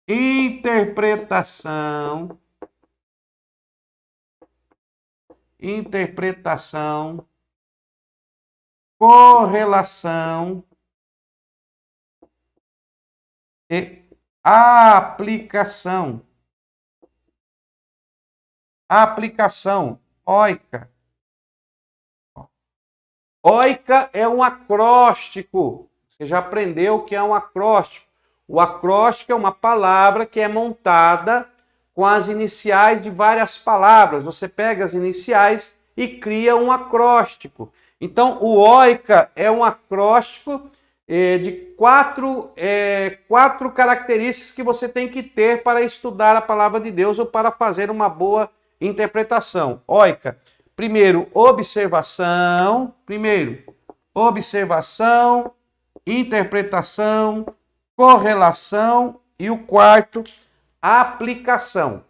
interpretação, correlação e aplicação. Oika. Oika é um acróstico. Você já aprendeu o que é um acróstico. O acróstico é uma palavra que é montada com as iniciais de várias palavras. Você pega as iniciais e cria um acróstico. Então, o oika é um acróstico de quatro características que você tem que ter para estudar a palavra de Deus ou para fazer uma boa interpretação. Oika. Primeiro, observação, interpretação, correlação e o quarto, aplicação.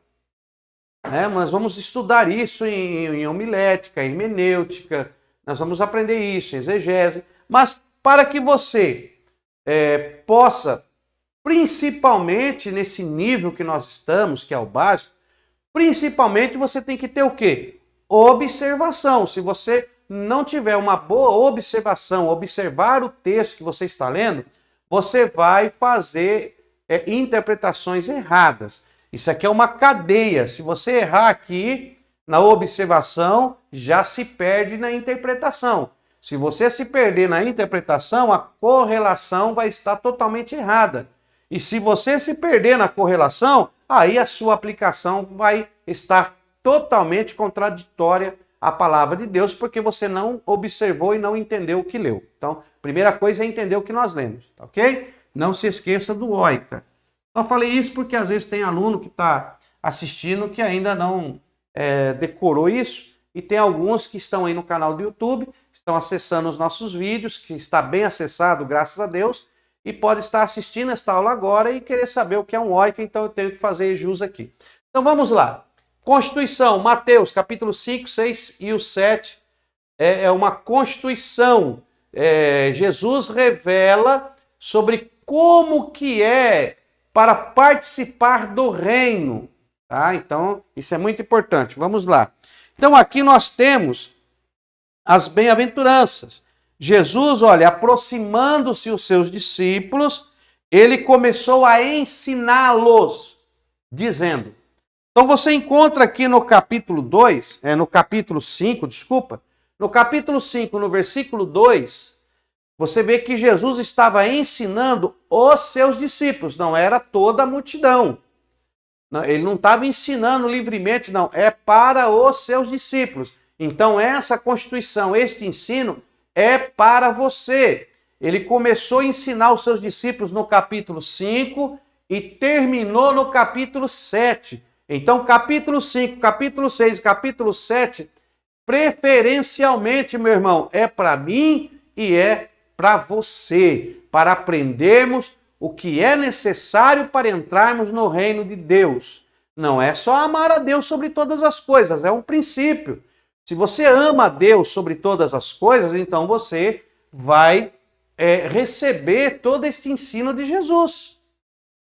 Nós vamos estudar isso em homilética, em hermenêutica, nós vamos aprender isso em exegese, mas para que você possa, principalmente nesse nível que nós estamos, que é o básico, principalmente você tem que ter o quê? Observação. Se você não tiver uma boa observação, observar o texto que você está lendo, você vai fazer interpretações erradas. Isso aqui é uma cadeia. Se você errar aqui na observação, já se perde na interpretação. Se você se perder na interpretação, a correlação vai estar totalmente errada. E se você se perder na correlação, aí a sua aplicação vai estar totalmente contraditória à palavra de Deus, porque você não observou e não entendeu o que leu. Então, primeira coisa é entender o que nós lemos, tá ok? Não se esqueça do OICA. Eu falei isso porque às vezes tem aluno que está assistindo que ainda não decorou isso, e tem alguns que estão aí no canal do YouTube, estão acessando os nossos vídeos, que está bem acessado, graças a Deus, e pode estar assistindo esta aula agora e querer saber o que é um OICA, então eu tenho que fazer jus aqui. Então vamos lá. Constituição, Mateus, capítulo 5, 6 e o 7, é uma constituição. Jesus revela sobre como que é para participar do reino. Tá? Então, isso é muito importante. Vamos lá. Então, aqui nós temos as bem-aventuranças. Jesus, olha, aproximando-se os seus discípulos, ele começou a ensiná-los, dizendo. Então, você encontra aqui no capítulo 2, no capítulo 5, desculpa, no capítulo 5, no versículo 2, você vê que Jesus estava ensinando os seus discípulos, não era toda a multidão. Ele não estava ensinando livremente, não, é para os seus discípulos. Então, essa constituição, este ensino é para você. Ele começou a ensinar os seus discípulos no capítulo 5 e terminou no capítulo 7. Então, capítulo 5, capítulo 6, capítulo 7, preferencialmente, meu irmão, é para mim e é para você, para aprendermos o que é necessário para entrarmos no reino de Deus. Não é só amar a Deus sobre todas as coisas, é um princípio. Se você ama a Deus sobre todas as coisas, então você vai receber todo este ensino de Jesus.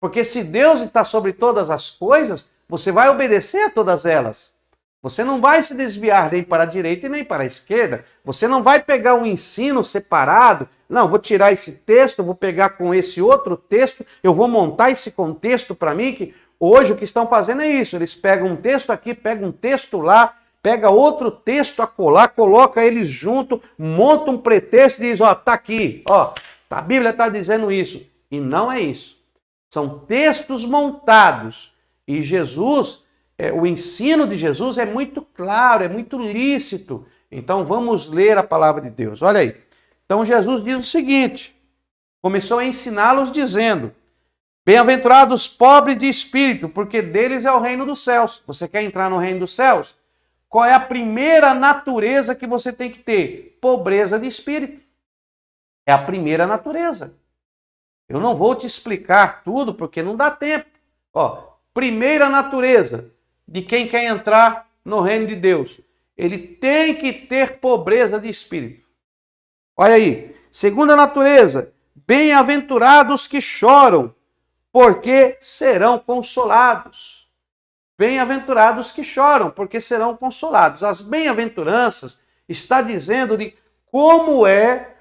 Porque se Deus está sobre todas as coisas, você vai obedecer a todas elas. Você não vai se desviar nem para a direita e nem para a esquerda. Você não vai pegar um ensino separado. Não, vou tirar esse texto, vou pegar com esse outro texto, eu vou montar esse contexto para mim, que hoje o que estão fazendo é isso. Eles pegam um texto aqui, pegam um texto lá, pega outro texto acolá, coloca eles junto, monta um pretexto e diz, ó, tá aqui, ó, a Bíblia está dizendo isso. E não é isso. São textos montados. E Jesus, o ensino de Jesus é muito claro, é muito lícito. Então vamos ler a palavra de Deus. Olha aí. Então Jesus diz o seguinte, começou a ensiná-los dizendo, bem-aventurados os pobres de espírito, porque deles é o reino dos céus. Você quer entrar no reino dos céus? Qual é a primeira natureza que você tem que ter? Pobreza de espírito. É a primeira natureza. Eu não vou te explicar tudo, porque não dá tempo. Ó, primeira natureza de quem quer entrar no reino de Deus. Ele tem que ter pobreza de espírito. Olha aí. Segunda natureza, bem-aventurados que choram, porque serão consolados. Bem-aventurados que choram, porque serão consolados. As bem-aventuranças está dizendo de como é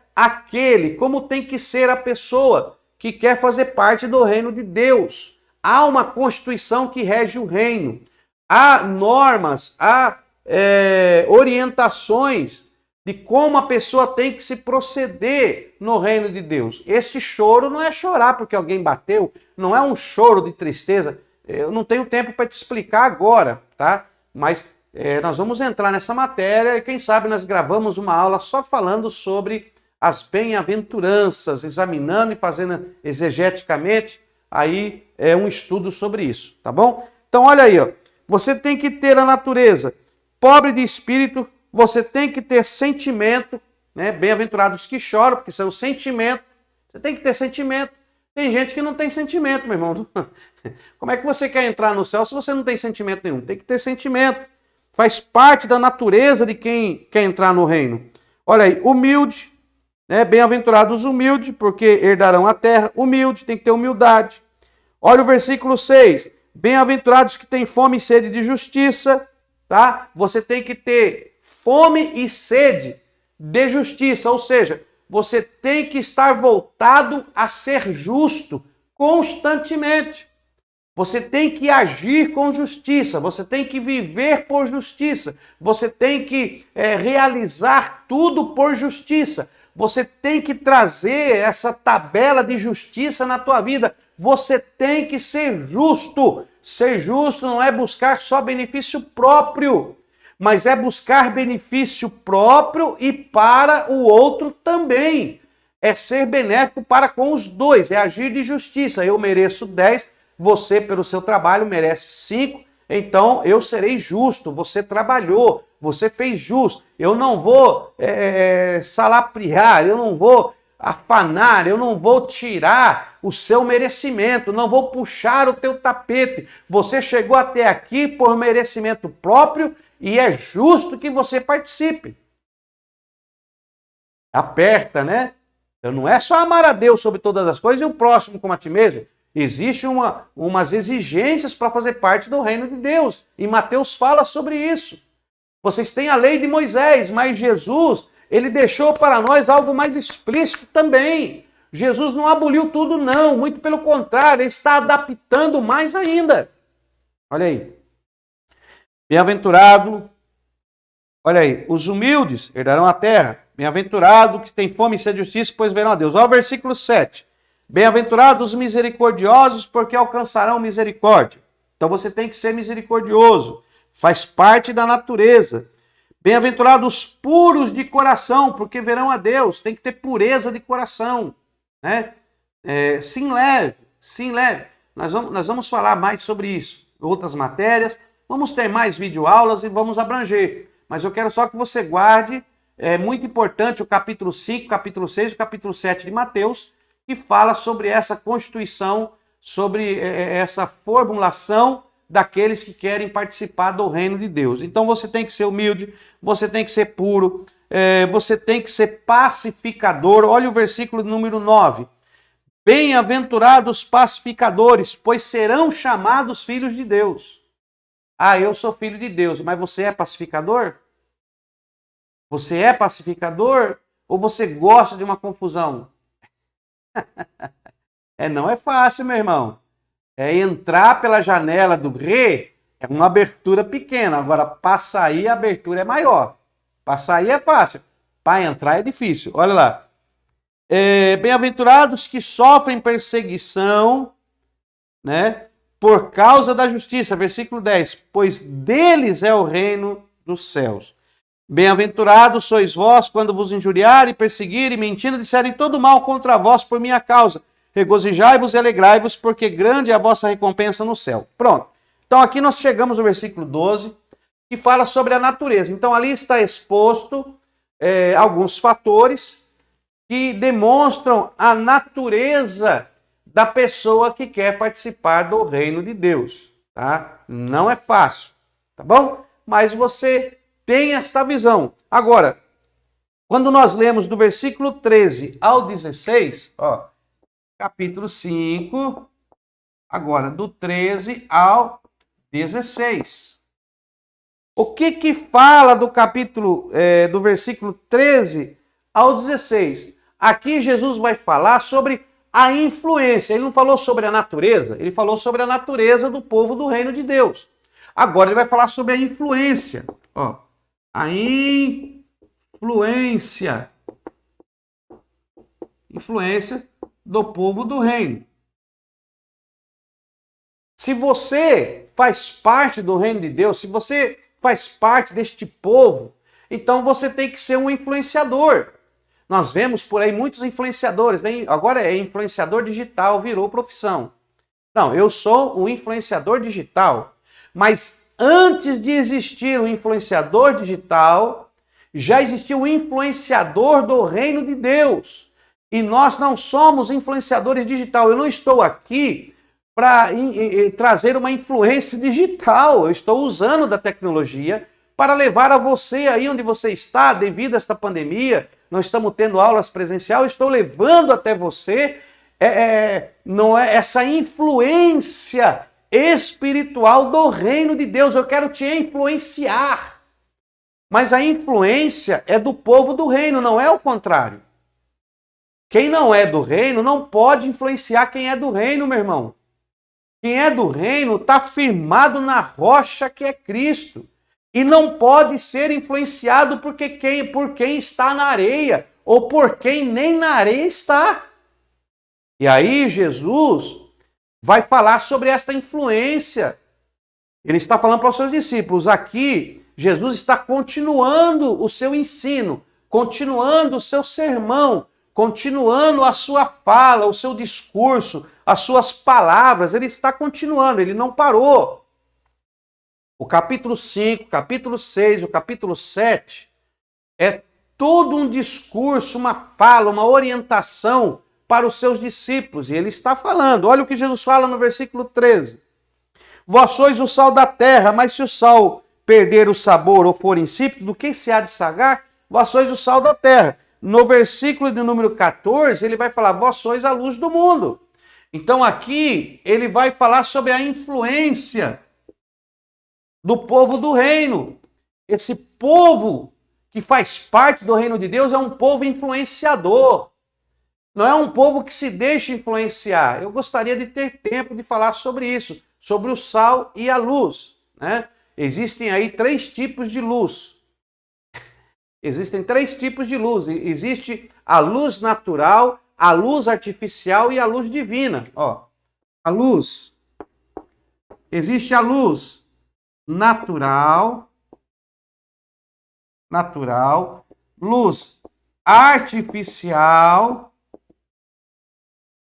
como tem que ser a pessoa que quer fazer parte do reino de Deus. Há uma constituição que rege o reino. Há normas, há orientações de como a pessoa tem que se proceder no reino de Deus. Este choro não é chorar porque alguém bateu, não é um choro de tristeza. Eu não tenho tempo para te explicar agora, tá? Mas nós vamos entrar nessa matéria e quem sabe nós gravamos uma aula só falando sobre as bem-aventuranças, examinando e fazendo exegeticamente aí um estudo sobre isso, tá bom? Então olha aí, ó, você tem que ter a natureza pobre de espírito, você tem que ter sentimento, né? Bem-aventurados que choram, porque isso é o sentimento. Você tem que ter sentimento. Tem gente que não tem sentimento, meu irmão. Como é que você quer entrar no céu se você não tem sentimento nenhum? Tem que ter sentimento. Faz parte da natureza de quem quer entrar no reino. Olha aí, humilde, né? Bem-aventurados humildes, porque herdarão a terra. Humilde, tem que ter humildade. Olha o versículo 6. Bem-aventurados que têm fome e sede de justiça, tá? Você tem que ter fome e sede de justiça, ou seja, você tem que estar voltado a ser justo constantemente. Você tem que agir com justiça, você tem que viver por justiça, você tem que realizar tudo por justiça. Você tem que trazer essa tabela de justiça na tua vida. Você tem que ser justo. Ser justo não é buscar só benefício próprio, mas é buscar benefício próprio e para o outro também. É ser benéfico para com os dois, é agir de justiça. Eu mereço 10, você pelo seu trabalho merece 5, então eu serei justo. Você trabalhou, você fez justo. Eu não vou salapriar, eu não vou afanar, eu não vou tirar o seu merecimento, não vou puxar o teu tapete. Você chegou até aqui por merecimento próprio e é justo que você participe. Aperta, né? Então não é só amar a Deus sobre todas as coisas e o próximo como a ti mesmo. Existem umas exigências para fazer parte do reino de Deus. E Mateus fala sobre isso. Vocês têm a lei de Moisés, mas Jesus, ele deixou para nós algo mais explícito também. Jesus não aboliu tudo, não. Muito pelo contrário, ele está adaptando mais ainda. Olha aí. Bem-aventurado, olha aí, os humildes herdarão a terra. Bem-aventurado que tem fome e sede de justiça, pois verão a Deus. Olha o versículo 7. Bem-aventurados os misericordiosos, porque alcançarão misericórdia. Então você tem que ser misericordioso. Faz parte da natureza. Bem-aventurados os puros de coração, porque verão a Deus. Tem que ter pureza de coração, né? Sim leve. Nós vamos falar mais sobre isso. Outras matérias. Vamos ter mais videoaulas e vamos abranger. Mas eu quero só que você guarde. É muito importante o capítulo 5, capítulo 6 e o capítulo 7 de Mateus, que fala sobre essa constituição, sobre essa formulação daqueles que querem participar do reino de Deus. Então você tem que ser humilde, você tem que ser puro, você tem que ser pacificador. Olha o versículo número 9. Bem-aventurados pacificadores, pois serão chamados filhos de Deus. Ah, eu sou filho de Deus, mas você é pacificador? Você é pacificador ou você gosta de uma confusão? Não é fácil, meu irmão. Entrar pela janela do rei é uma abertura pequena. Agora, para sair, a abertura é maior. Para sair é fácil. Para entrar é difícil. Olha lá. Bem-aventurados que sofrem perseguição, né, por causa da justiça. Versículo 10. Pois deles é o reino dos céus. Bem-aventurados sois vós quando vos injuriarem, perseguirem, mentindo, disserem todo mal contra vós por minha causa. Regozijai-vos e alegrai-vos, porque grande é a vossa recompensa no céu. Pronto. Então aqui nós chegamos no versículo 12, que fala sobre a natureza. Então ali está exposto alguns fatores que demonstram a natureza da pessoa que quer participar do reino de Deus. Tá? Não é fácil, tá bom? Mas você tem esta visão. Agora, quando nós lemos do versículo 13 ao 16, ó, capítulo 5, agora do 13 ao 16. O que fala do capítulo, do versículo 13 ao 16? Aqui Jesus vai falar sobre a influência. Ele não falou sobre a natureza, ele falou sobre a natureza do povo do reino de Deus. Agora ele vai falar sobre a influência. Ó. A influência do povo do reino. Se você faz parte do reino de Deus, se você faz parte deste povo, então você tem que ser um influenciador. Nós vemos por aí muitos influenciadores, né? Agora é influenciador digital, virou profissão. Não, eu sou um influenciador digital, mas antes de existir o influenciador digital, já existia o influenciador do reino de Deus. E nós não somos influenciadores digital. Eu não estou aqui para trazer uma influência digital. Eu estou usando da tecnologia para levar a você aí onde você está, devido a esta pandemia. Nós estamos tendo aulas presencial, estou levando até você essa influência espiritual do reino de Deus. Eu quero te influenciar. Mas a influência é do povo do reino, não é o contrário. Quem não é do reino não pode influenciar quem é do reino, meu irmão. Quem é do reino está firmado na rocha que é Cristo. E não pode ser influenciado por quem está na areia ou por quem nem na areia está. E aí Jesus vai falar sobre esta influência. Ele está falando para os seus discípulos. Aqui, Jesus está continuando o seu ensino, continuando o seu sermão, continuando a sua fala, o seu discurso, as suas palavras. Ele está continuando, ele não parou. O capítulo 5, o capítulo 6, o capítulo 7 é todo um discurso, uma fala, uma orientação para os seus discípulos. E ele está falando. Olha o que Jesus fala no versículo 13. Vós sois o sal da terra, mas se o sal perder o sabor ou for insípido, do que se há de sagar? Vós sois o sal da terra. No versículo de número 14, ele vai falar, vós sois a luz do mundo. Então aqui, ele vai falar sobre a influência do povo do reino. Esse povo que faz parte do reino de Deus é um povo influenciador. Não é um povo que se deixa influenciar. Eu gostaria de ter tempo de falar sobre isso, sobre o sal e a luz, né? Existem aí 3 tipos de luz. Existem 3 tipos de luz. Existe a luz natural, a luz artificial e a luz divina. Ó, a luz. Existe a luz natural, luz artificial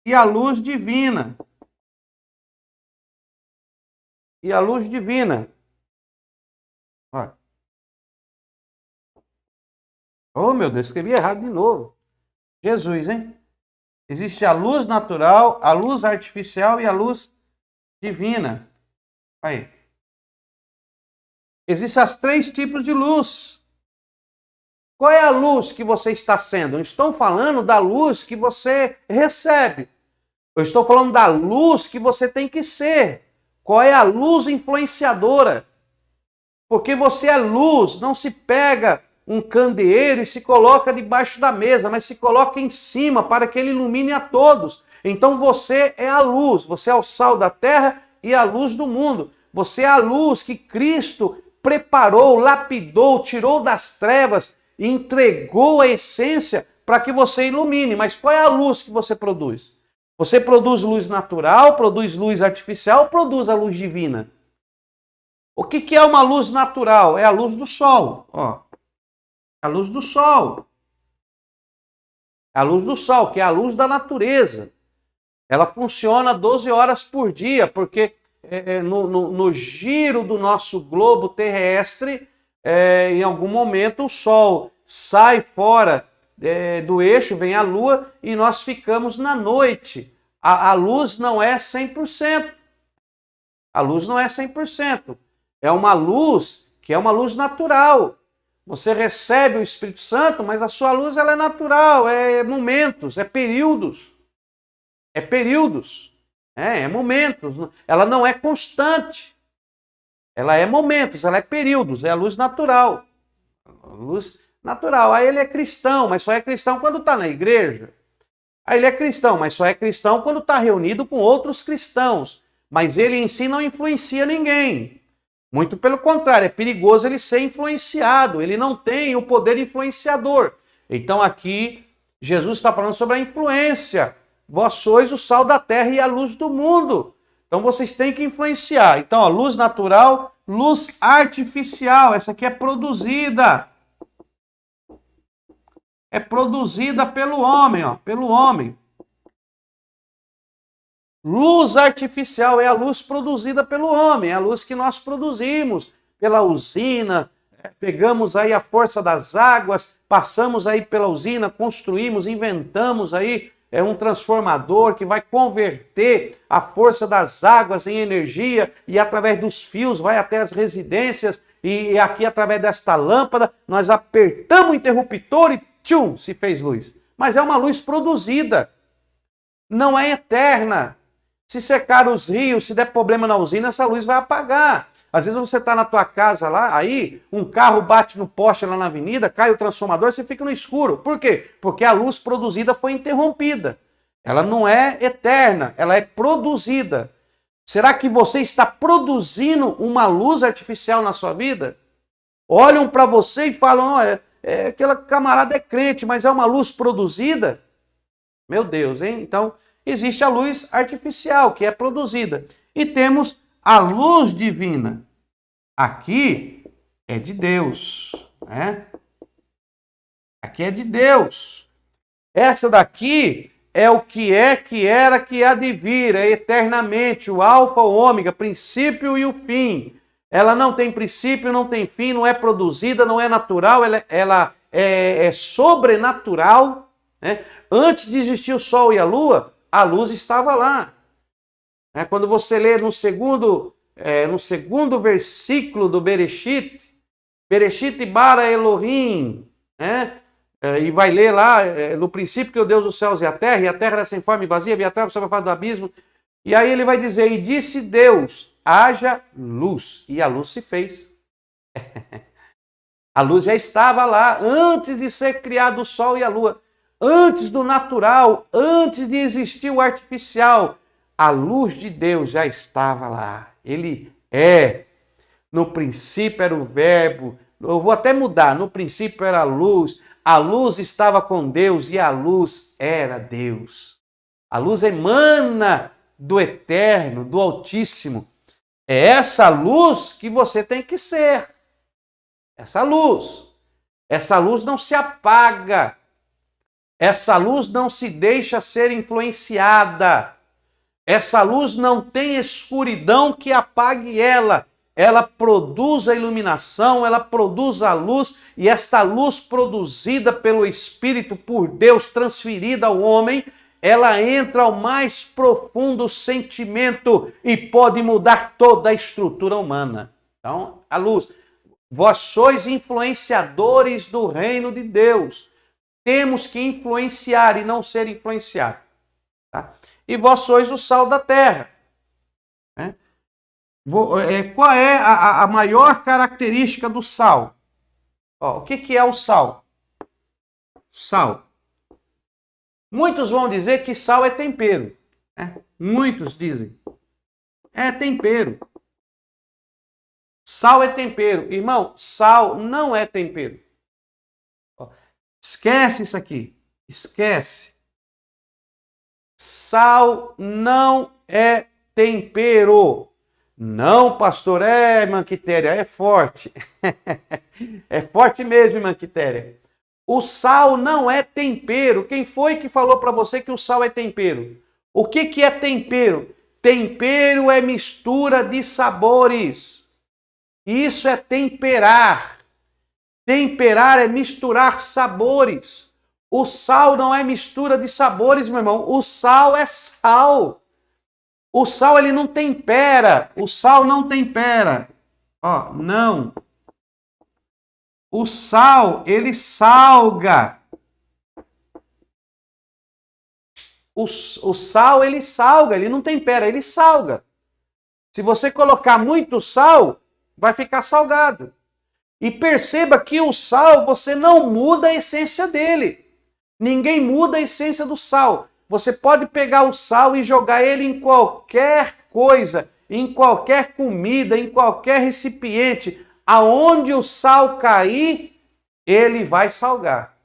e a luz divina. E a luz divina. Olha. Oh, meu Deus, escrevi errado de novo. Jesus, hein? Existe a luz natural, a luz artificial e a luz divina. Aí. Existem as 3 tipos de luz. Qual é a luz que você está sendo? Eu estou falando da luz que você recebe. Eu estou falando da luz que você tem que ser. Qual é a luz influenciadora? Porque você é luz, não se pega um candeeiro e se coloca debaixo da mesa, mas se coloca em cima para que ele ilumine a todos. Então você é a luz, você é o sal da terra e a luz do mundo. Você é a luz que Cristo preparou, lapidou, tirou das trevas e entregou a essência para que você ilumine. Mas qual é a luz que você produz? Você produz luz natural, produz luz artificial, produz a luz divina? O que é uma luz natural? É a luz do sol. Ó, a luz do sol. A luz do sol, que é a luz da natureza. Ela funciona 12 horas por dia, porque no giro do nosso globo terrestre, em algum momento o sol sai fora do eixo, vem a lua e nós ficamos na noite. A luz não é 100%. A luz não é 100%. É uma luz que é uma luz natural. Você recebe o Espírito Santo, mas a sua luz ela é natural, é momentos, é períodos. É períodos, é momentos. Ela não é constante. Ela é momentos, ela é períodos, é a luz natural. A luz natural. Aí ele é cristão, mas só é cristão quando está na igreja. Aí ele é cristão, mas só é cristão quando está reunido com outros cristãos. Mas ele em si não influencia ninguém. Muito pelo contrário, é perigoso ele ser influenciado. Ele não tem o poder influenciador. Então aqui Jesus está falando sobre a influência. Vós sois o sal da terra e a luz do mundo. Então vocês têm que influenciar. Então, ó, luz natural, luz artificial. Essa aqui é produzida. É produzida pelo homem, ó, pelo homem. Luz artificial é a luz produzida pelo homem, é a luz que nós produzimos pela usina, pegamos aí a força das águas, passamos aí pela usina, construímos, inventamos aí um transformador que vai converter a força das águas em energia e através dos fios vai até as residências e aqui através desta lâmpada nós apertamos o interruptor e tchum, se fez luz. Mas é uma luz produzida, não é eterna. Se secar os rios, se der problema na usina, essa luz vai apagar. Às vezes você está na tua casa lá, aí um carro bate no poste lá na avenida, cai o transformador, você fica no escuro. Por quê? Porque a luz produzida foi interrompida. Ela não é eterna, ela é produzida. Será que você está produzindo uma luz artificial na sua vida? Olham para você e falam, olha, aquela camarada é crente, mas é uma luz produzida? Meu Deus, hein? Então, existe a luz artificial, que é produzida. E temos a luz divina. Aqui é de Deus, né? Aqui é de Deus. Essa daqui é o que era, que há de vir, é eternamente, o alfa, o ômega, princípio e o fim. Ela não tem princípio, não tem fim, não é produzida, não é natural, ela é sobrenatural, né? Antes de existir o sol e a luz estava lá. Quando você lê no segundo versículo do Bereshit, Bereshit bara Elohim, né? E vai ler lá, no princípio que Deus dos céus e a terra era sem forma e vazia, havia trevas sobre a face do abismo. E aí ele vai dizer, e disse Deus, haja luz. E a luz se fez. A luz já estava lá, antes de ser criado o sol e a lua. Antes do natural, antes de existir o artificial. A luz de Deus já estava lá. Ele é. No princípio era o verbo. Eu vou até mudar. No princípio era a luz estava com Deus e a luz era Deus. A luz emana do eterno, do Altíssimo. É essa luz que você tem que ser. Essa luz. Essa luz não se apaga. Essa luz não se deixa ser influenciada. Essa luz não tem escuridão que apague ela. Ela produz a iluminação, ela produz a luz, e esta luz produzida pelo Espírito, por Deus, transferida ao homem, ela entra ao mais profundo sentimento e pode mudar toda a estrutura humana. Então, a luz. Vós sois influenciadores do reino de Deus. Temos que influenciar e não ser influenciado. Tá? E vós sois o sal da terra. Qual é a maior característica do sal? O que é o sal? Sal. Muitos vão dizer que sal é tempero. Muitos dizem. É tempero. Sal é tempero. Irmão, sal não é tempero. Esquece isso aqui. Esquece. Sal não é tempero. Não, pastor, irmã Quitéria, é forte. É forte mesmo, irmã Quitéria. O sal não é tempero. Quem foi que falou para você que o sal é tempero? O que é tempero? Tempero é mistura de sabores. Isso é temperar. Temperar é misturar sabores. O sal não é mistura de sabores, meu irmão. O sal é sal. O sal, ele não tempera. O sal não tempera. Não. O sal, ele salga. O sal, ele salga. Ele não tempera, ele salga. Se você colocar muito sal, vai ficar salgado. E perceba que o sal, você não muda a essência dele. Ninguém muda a essência do sal. Você pode pegar o sal e jogar ele em qualquer coisa, em qualquer comida, em qualquer recipiente. Aonde o sal cair, ele vai salgar.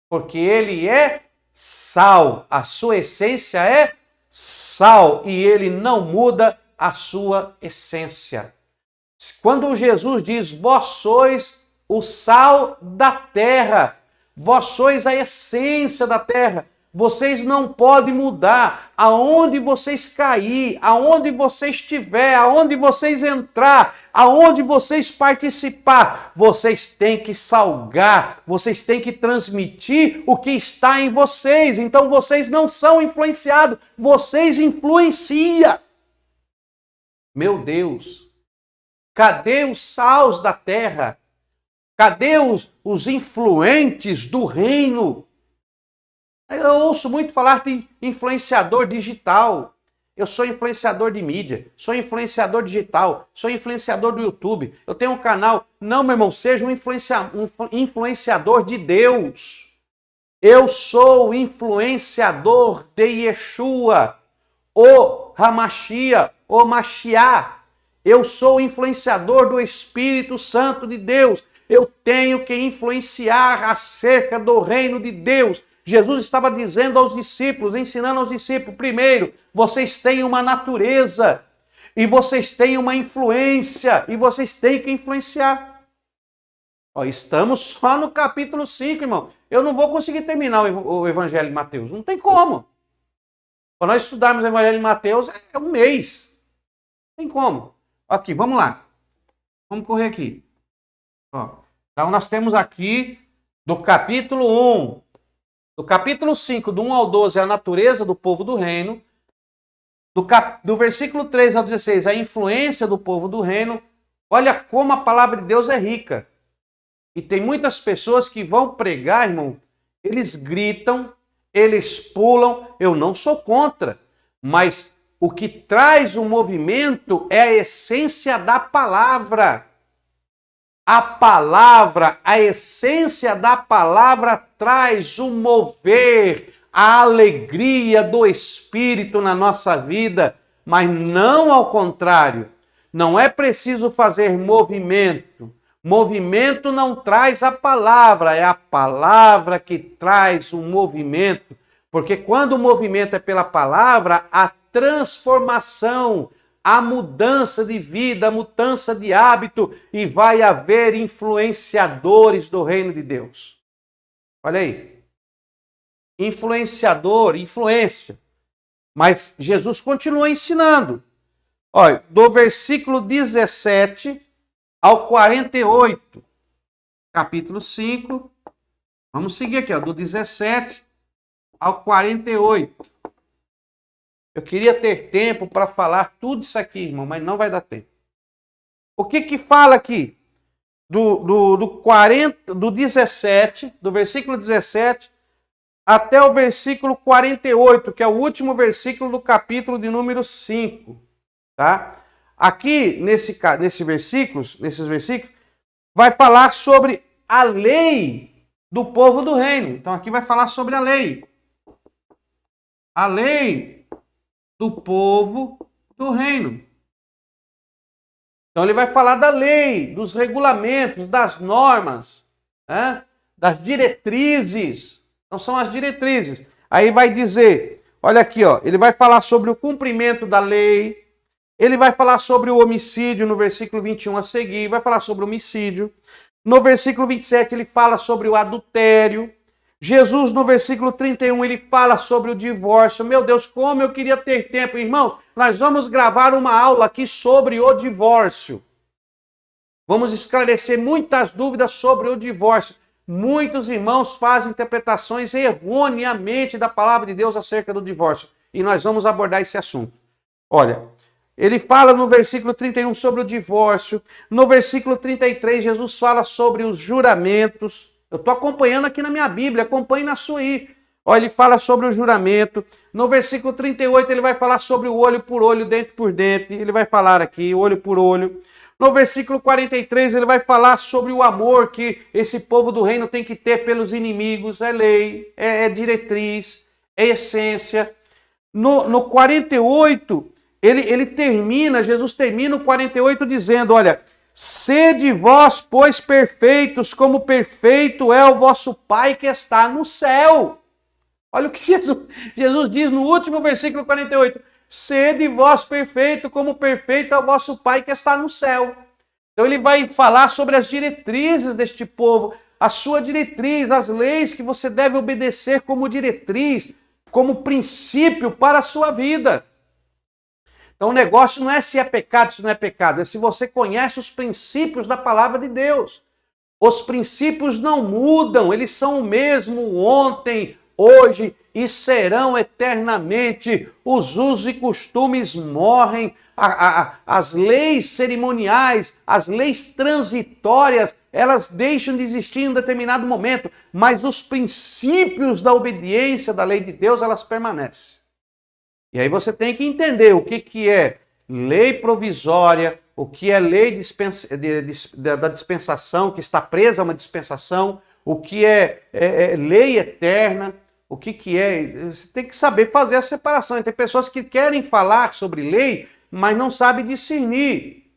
Porque ele é sal. A sua essência é sal. E ele não muda a sua essência. Quando Jesus diz, vós sois o sal da terra, vós sois a essência da terra, vocês não podem mudar. Aonde vocês cair, aonde você estiver, aonde vocês entrar, aonde vocês participar, vocês têm que salgar, vocês têm que transmitir o que está em vocês. Então vocês não são influenciados, vocês influenciam. Meu Deus, cadê os sals da terra? Cadê os influentes do reino? Eu ouço muito falar de influenciador digital. Eu sou influenciador de mídia, sou influenciador digital, sou influenciador do YouTube, eu tenho um canal. Não, meu irmão, seja um influenciador de Deus. Eu sou influenciador de Yeshua, o Hamashia, o Mashiach. Eu sou influenciador do Espírito Santo de Deus. eu tenho que influenciar acerca do reino de Deus. Jesus estava dizendo aos discípulos, ensinando aos discípulos, primeiro, vocês têm uma natureza, e vocês têm uma influência, e vocês têm que influenciar. Ó, estamos só no capítulo 5, irmão. Eu não vou conseguir terminar o Evangelho de Mateus, não tem como. Para nós estudarmos o Evangelho de Mateus, é um mês. Não tem como. Aqui, vamos lá. Vamos correr aqui. Ó, então nós temos aqui do capítulo 1, do capítulo 5, do 1 ao 12, a natureza do povo do reino. Do versículo 3 ao 16, a influência do povo do reino. Olha como a palavra de Deus é rica. E tem muitas pessoas que vão pregar, irmão, eles gritam, eles pulam, eu não sou contra, mas o que traz o movimento é a essência da palavra. A palavra, a essência da palavra traz o mover, a alegria do Espírito na nossa vida, mas não ao contrário. Não é preciso fazer movimento. Movimento não traz a palavra, é a palavra que traz o movimento. Porque quando o movimento é pela palavra, a transformação, a mudança de vida, a mudança de hábito, e vai haver influenciadores do reino de Deus. Olha aí. Influenciador, influência. Mas Jesus continua ensinando. Olha, do versículo 17 ao 48, capítulo 5, vamos seguir aqui, ó, do 17 ao 48. Eu queria ter tempo para falar tudo isso aqui, irmão, mas não vai dar tempo. O que fala aqui? Do 17, do versículo 17 até o versículo 48, que é o último versículo do capítulo de número 5, tá? Aqui, nesses versículos, vai falar sobre a lei do povo do reino. Então, aqui vai falar sobre a lei. A lei do povo do reino. Então, ele vai falar da lei, dos regulamentos, das normas, né? Das diretrizes. Então, são as diretrizes. Aí vai dizer, olha aqui, ó, ele vai falar sobre o cumprimento da lei. Ele vai falar sobre o homicídio no versículo 21 a seguir, vai falar sobre o homicídio. No versículo 27 ele fala sobre o adultério. Jesus no versículo 31 ele fala sobre o divórcio. Meu Deus, como eu queria ter tempo. Irmãos, nós vamos gravar uma aula aqui sobre o divórcio. Vamos esclarecer muitas dúvidas sobre o divórcio. Muitos irmãos fazem interpretações erroneamente da palavra de Deus acerca do divórcio. E nós vamos abordar esse assunto. Olha, ele fala no versículo 31 sobre o divórcio. No versículo 33, Jesus fala sobre os juramentos. Eu estou acompanhando aqui na minha Bíblia, acompanhe na sua aí. Olha, ele fala sobre o juramento. No versículo 38, ele vai falar sobre o olho por olho, dente por dente. Ele vai falar aqui, olho por olho. No versículo 43, ele vai falar sobre o amor que esse povo do reino tem que ter pelos inimigos. É lei, é diretriz, é essência. No 48... Jesus termina o 48 dizendo, olha, sede vós, pois, perfeitos, como perfeito é o vosso Pai que está no céu. Olha o que Jesus diz no último versículo 48. Sede vós perfeito, como perfeito é o vosso Pai que está no céu. Então ele vai falar sobre as diretrizes deste povo, a sua diretriz, as leis que você deve obedecer como diretriz, como princípio para a sua vida. Então o negócio não é se é pecado, se não é pecado, é se você conhece os princípios da palavra de Deus. Os princípios não mudam, eles são o mesmo ontem, hoje e serão eternamente. Os usos e costumes morrem, as leis cerimoniais, as leis transitórias, elas deixam de existir em um determinado momento, mas os princípios da obediência da lei de Deus, elas permanecem. E aí você tem que entender o que é lei provisória, o que é lei da dispensação, que está presa a uma dispensação, o que é lei eterna, o que é... Você tem que saber fazer a separação. Tem pessoas que querem falar sobre lei, mas não sabem discernir.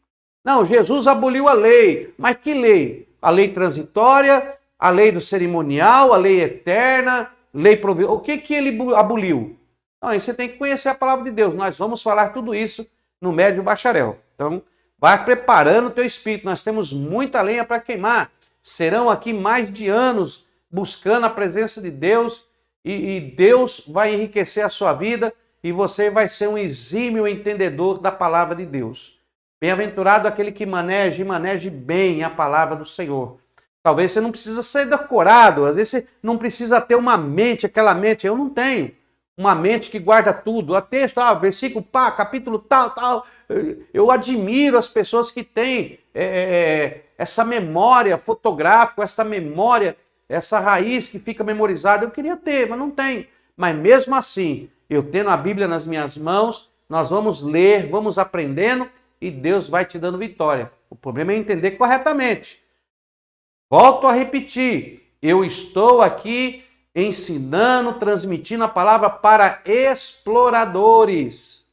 Não, Jesus aboliu a lei. Mas que lei? a lei transitória, a lei do cerimonial, a lei eterna, lei provisória. O que ele aboliu? Não, aí você tem que conhecer a palavra de Deus. Nós vamos falar tudo isso no Médio Bacharel. Então, vai preparando o teu espírito. Nós temos muita lenha para queimar. Serão aqui mais de anos buscando a presença de Deus e Deus vai enriquecer a sua vida e você vai ser um exímio entendedor da palavra de Deus. Bem-aventurado aquele que maneje bem a palavra do Senhor. Talvez você não precisa ser decorado, às vezes você não precisa ter uma mente, aquela mente. Eu não tenho uma mente que guarda tudo. A texto, versículo, capítulo tal. Eu admiro as pessoas que têm essa memória fotográfica, essa memória, essa raiz que fica memorizada. Eu queria ter, mas não tenho. Mas mesmo assim, eu tendo a Bíblia nas minhas mãos, nós vamos ler, vamos aprendendo e Deus vai te dando vitória. O problema é entender corretamente. Volto a repetir, eu estou aqui ensinando, transmitindo a palavra para exploradores,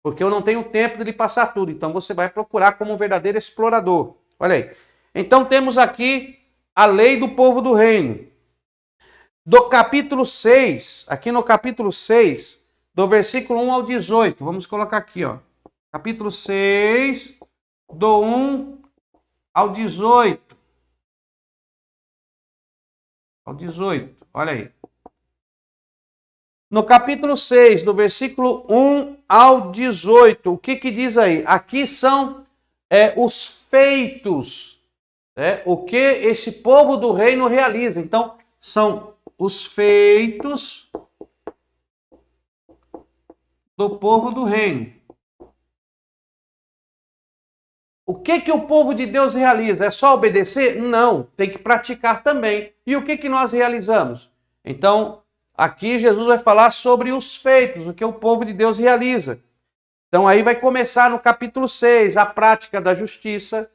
porque eu não tenho tempo de lhe passar tudo, então você vai procurar como um verdadeiro explorador. Olha aí. Então temos aqui a lei do povo do reino. Do capítulo 6, aqui no capítulo 6, do versículo 1 ao 18, vamos colocar aqui, ó. Capítulo 6, do 1 ao 18. Ao 18, olha aí. No capítulo 6, do versículo 1 ao 18, o que diz aí? Aqui são os feitos, o que esse povo do reino realiza. Então, são os feitos do povo do reino. O que o povo de Deus realiza? É só obedecer? Não, tem que praticar também. E o que nós realizamos? Então, aqui Jesus vai falar sobre os feitos, o que o povo de Deus realiza. Então, aí vai começar no capítulo 6, a prática da justiça.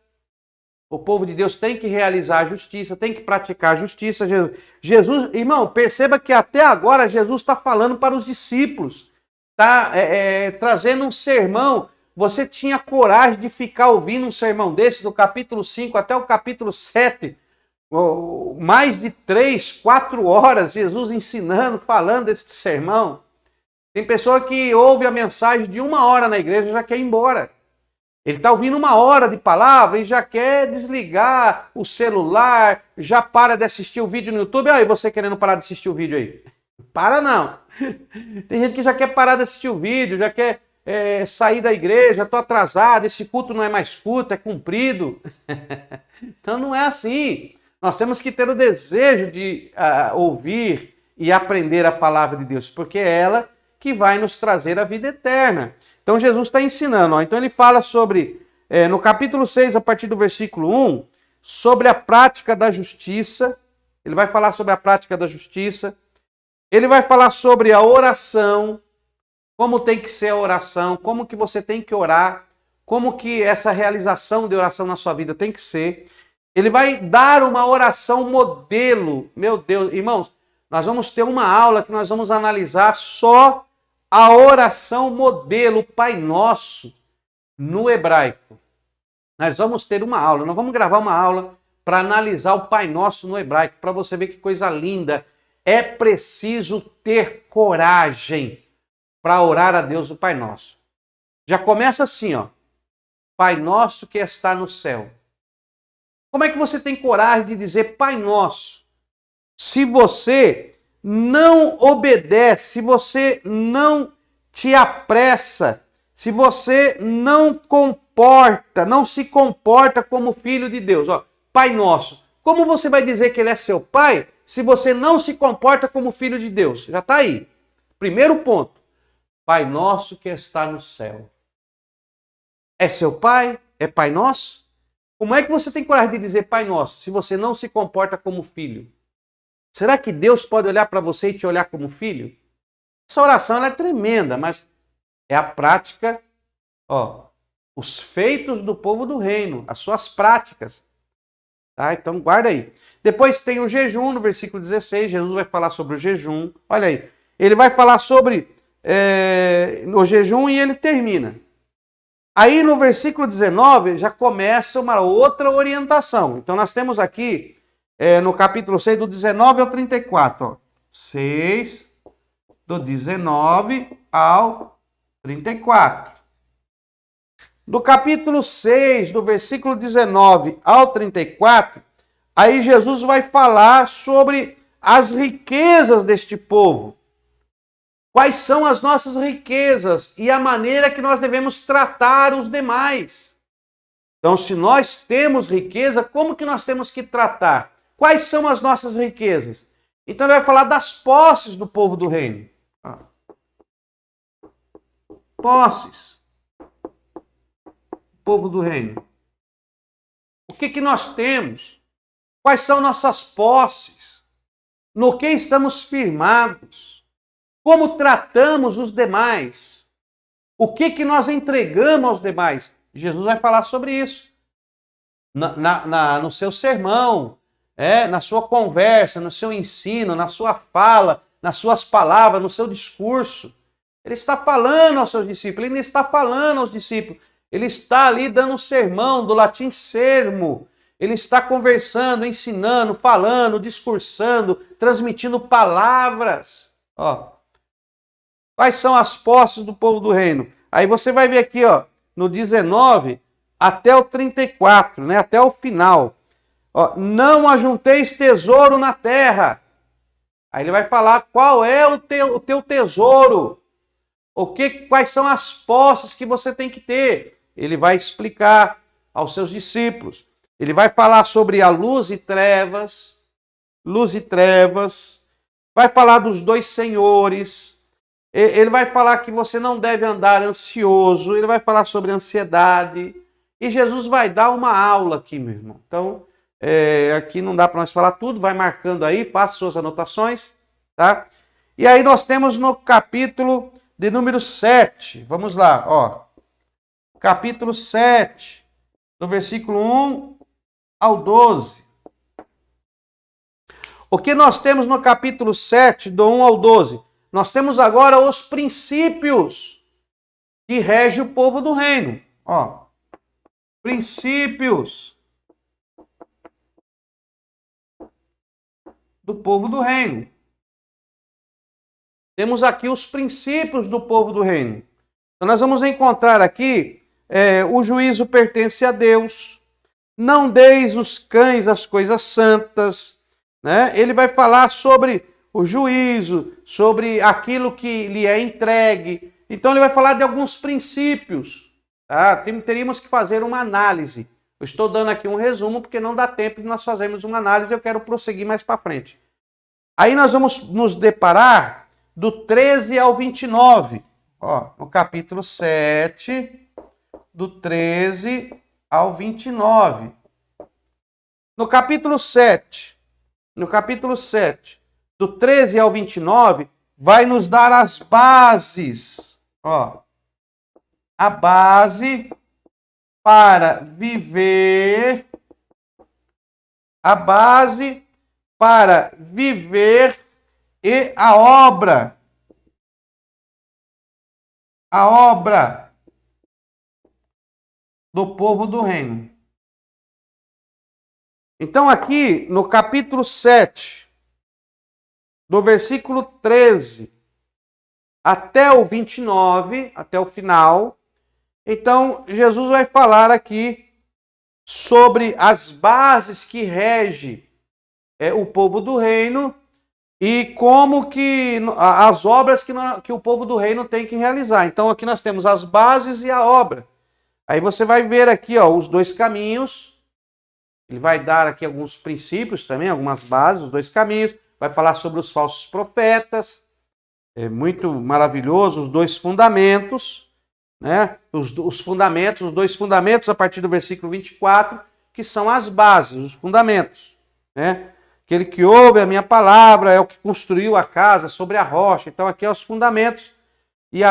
O povo de Deus tem que realizar a justiça, tem que praticar a justiça. Jesus, irmão, perceba que até agora Jesus está falando para os discípulos, está trazendo um sermão. Você tinha coragem de ficar ouvindo um sermão desse, do capítulo 5 até o capítulo 7, mais de 3, 4 horas, Jesus ensinando, falando desse sermão. Tem pessoa que ouve a mensagem de 1 hora na igreja e já quer ir embora. Ele está ouvindo 1 hora de palavra e já quer desligar o celular, já para de assistir o vídeo no YouTube. Aí você querendo parar de assistir o vídeo aí. Para não. Tem gente que já quer parar de assistir o vídeo, já quer sair da igreja, estou atrasado, esse culto não é mais culto, é cumprido. Então não é assim. Nós temos que ter o desejo de ouvir e aprender a palavra de Deus, porque é ela que vai nos trazer a vida eterna. Então Jesus está ensinando. Ó. Então ele fala sobre, no capítulo 6, a partir do versículo 1, sobre a prática da justiça. Ele vai falar sobre a prática da justiça. Ele vai falar sobre a oração, como tem que ser a oração, como que você tem que orar, como que essa realização de oração na sua vida tem que ser. Ele vai dar uma oração modelo. Meu Deus, irmãos, nós vamos ter uma aula que nós vamos analisar só a oração modelo, Pai Nosso, no hebraico. Nós vamos ter uma aula, nós vamos gravar uma aula para analisar o Pai Nosso no hebraico, para você ver que coisa linda. É preciso ter coragem para orar a Deus o Pai Nosso. Já começa assim, ó. Pai Nosso que está no céu. Como é que você tem coragem de dizer Pai Nosso? Se você não obedece, se você não te apressa, se você não se comporta como filho de Deus. Ó, Pai Nosso. Como você vai dizer que Ele é seu Pai se você não se comporta como filho de Deus? Já está aí. Primeiro ponto. Pai Nosso que está no céu. É seu Pai? É Pai Nosso? Como é que você tem coragem de dizer Pai Nosso se você não se comporta como filho? Será que Deus pode olhar para você e te olhar como filho? Essa oração ela é tremenda, mas é a prática, os feitos do povo do reino, as suas práticas. Tá? Então guarda aí. Depois tem o jejum, no versículo 16, Jesus vai falar sobre o jejum. Olha aí, ele vai falar sobre o jejum e ele termina. Aí no versículo 19 já começa uma outra orientação. Então nós temos aqui no capítulo 6, do 19 ao 34. Ó. 6, do 19 ao 34. No capítulo 6, do versículo 19 ao 34, aí Jesus vai falar sobre as riquezas deste povo. Quais são as nossas riquezas e a maneira que nós devemos tratar os demais. Então, se nós temos riqueza, como que nós temos que tratar? Quais são as nossas riquezas? Então, ele vai falar das posses do povo do reino. Posses. Povo do reino. O que nós temos? Quais são nossas posses? No que estamos firmados? Como tratamos os demais? O que nós entregamos aos demais? Jesus vai falar sobre isso. No seu sermão, na sua conversa, no seu ensino, na sua fala, nas suas palavras, no seu discurso. Ele está falando aos seus discípulos, ele não está falando aos discípulos. Ele está ali dando um sermão, do latim sermo. Ele está conversando, ensinando, falando, discursando, transmitindo palavras. Ó. Quais são as posses do povo do reino? Aí você vai ver aqui, ó, no 19 até o 34, né, até o final. Ó, não ajunteis tesouro na terra. Aí ele vai falar qual é o teu tesouro. Quais são as posses que você tem que ter. Ele vai explicar aos seus discípulos. Ele vai falar sobre a luz e trevas. Luz e trevas. Vai falar dos dois senhores. Ele vai falar que você não deve andar ansioso. Ele vai falar sobre ansiedade. E Jesus vai dar uma aula aqui, meu irmão. Então, aqui não dá para nós falar tudo. Vai marcando aí, faça suas anotações. Tá? E aí nós temos no capítulo de número 7. Vamos lá, ó. Capítulo 7, do versículo 1 ao 12. O que nós temos no capítulo 7, do 1 ao 12? Nós temos agora os princípios que regem o povo do reino. Ó, princípios do povo do reino. Temos aqui os princípios do povo do reino. Então nós vamos encontrar aqui o juízo pertence a Deus. Não deis os cães as coisas santas. Né? Ele vai falar sobre o juízo, sobre aquilo que lhe é entregue. Então ele vai falar de alguns princípios. Tá? Teríamos que fazer uma análise. Eu estou dando aqui um resumo porque não dá tempo de nós fazermos uma análise. Eu quero prosseguir mais para frente. Aí nós vamos nos deparar do 13 ao 29. Ó, no capítulo 7, do 13 ao 29. No capítulo 7, do 13 ao 29, vai nos dar as bases. Ó, a base para viver, e a obra do povo do reino. Então aqui no capítulo 7, do versículo 13 até o 29, até o final, então Jesus vai falar aqui sobre as bases que regem o povo do reino e como que as obras que o povo do reino tem que realizar. Então aqui nós temos as bases e a obra. Aí você vai ver aqui, ó, os dois caminhos. Ele vai dar aqui alguns princípios também, algumas bases, os dois caminhos. Vai falar sobre os falsos profetas. É muito maravilhoso, os dois fundamentos, né? Os dois fundamentos a partir do versículo 24, que são as bases, os fundamentos, né? Aquele que ouve a minha palavra é o que construiu a casa sobre a rocha. Então aqui é os fundamentos e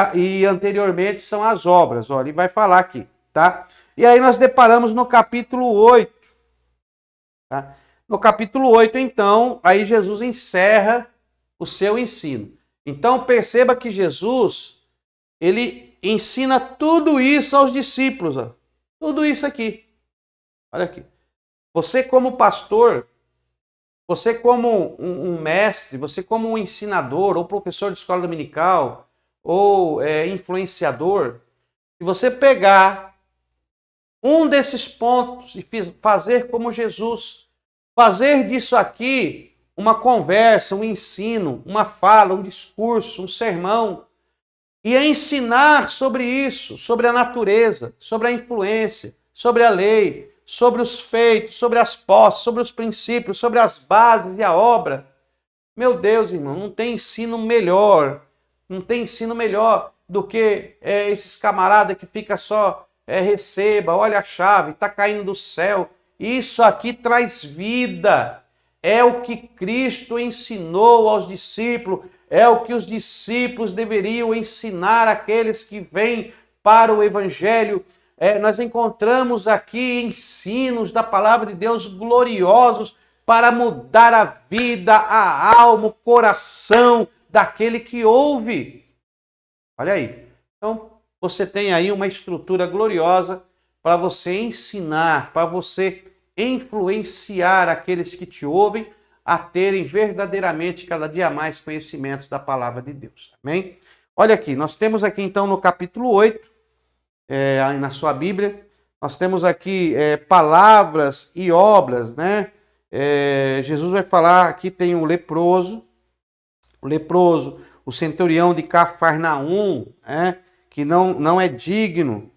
anteriormente são as obras. Ó, ele vai falar aqui, tá? E aí nós deparamos no capítulo 8. Tá? No capítulo 8, então, aí Jesus encerra o seu ensino. Então perceba que Jesus, ele ensina tudo isso aos discípulos. Ó. Tudo isso aqui. Olha aqui. Você como pastor, você como um mestre, você como um ensinador, ou professor de escola dominical, ou influenciador, se você pegar um desses pontos e fazer como Jesus, fazer disso aqui uma conversa, um ensino, uma fala, um discurso, um sermão, e ensinar sobre isso, sobre a natureza, sobre a influência, sobre a lei, sobre os feitos, sobre as posses, sobre os princípios, sobre as bases e a obra. Meu Deus, irmão, não tem ensino melhor, não tem ensino melhor do que esses camaradas que fica só receba, olha a chave, está caindo do céu. Isso aqui traz vida. É o que Cristo ensinou aos discípulos, é o que os discípulos deveriam ensinar àqueles que vêm para o Evangelho. Nós encontramos aqui ensinos da palavra de Deus gloriosos para mudar a vida, a alma, o coração daquele que ouve. Olha aí. Então, você tem aí uma estrutura gloriosa para você ensinar, para você influenciar aqueles que te ouvem a terem verdadeiramente cada dia mais conhecimentos da palavra de Deus. Amém? Olha aqui, nós temos aqui então no capítulo 8, na sua Bíblia, nós temos aqui palavras e obras, né? Jesus vai falar, aqui tem o leproso, o centurião de Cafarnaum, que não é digno,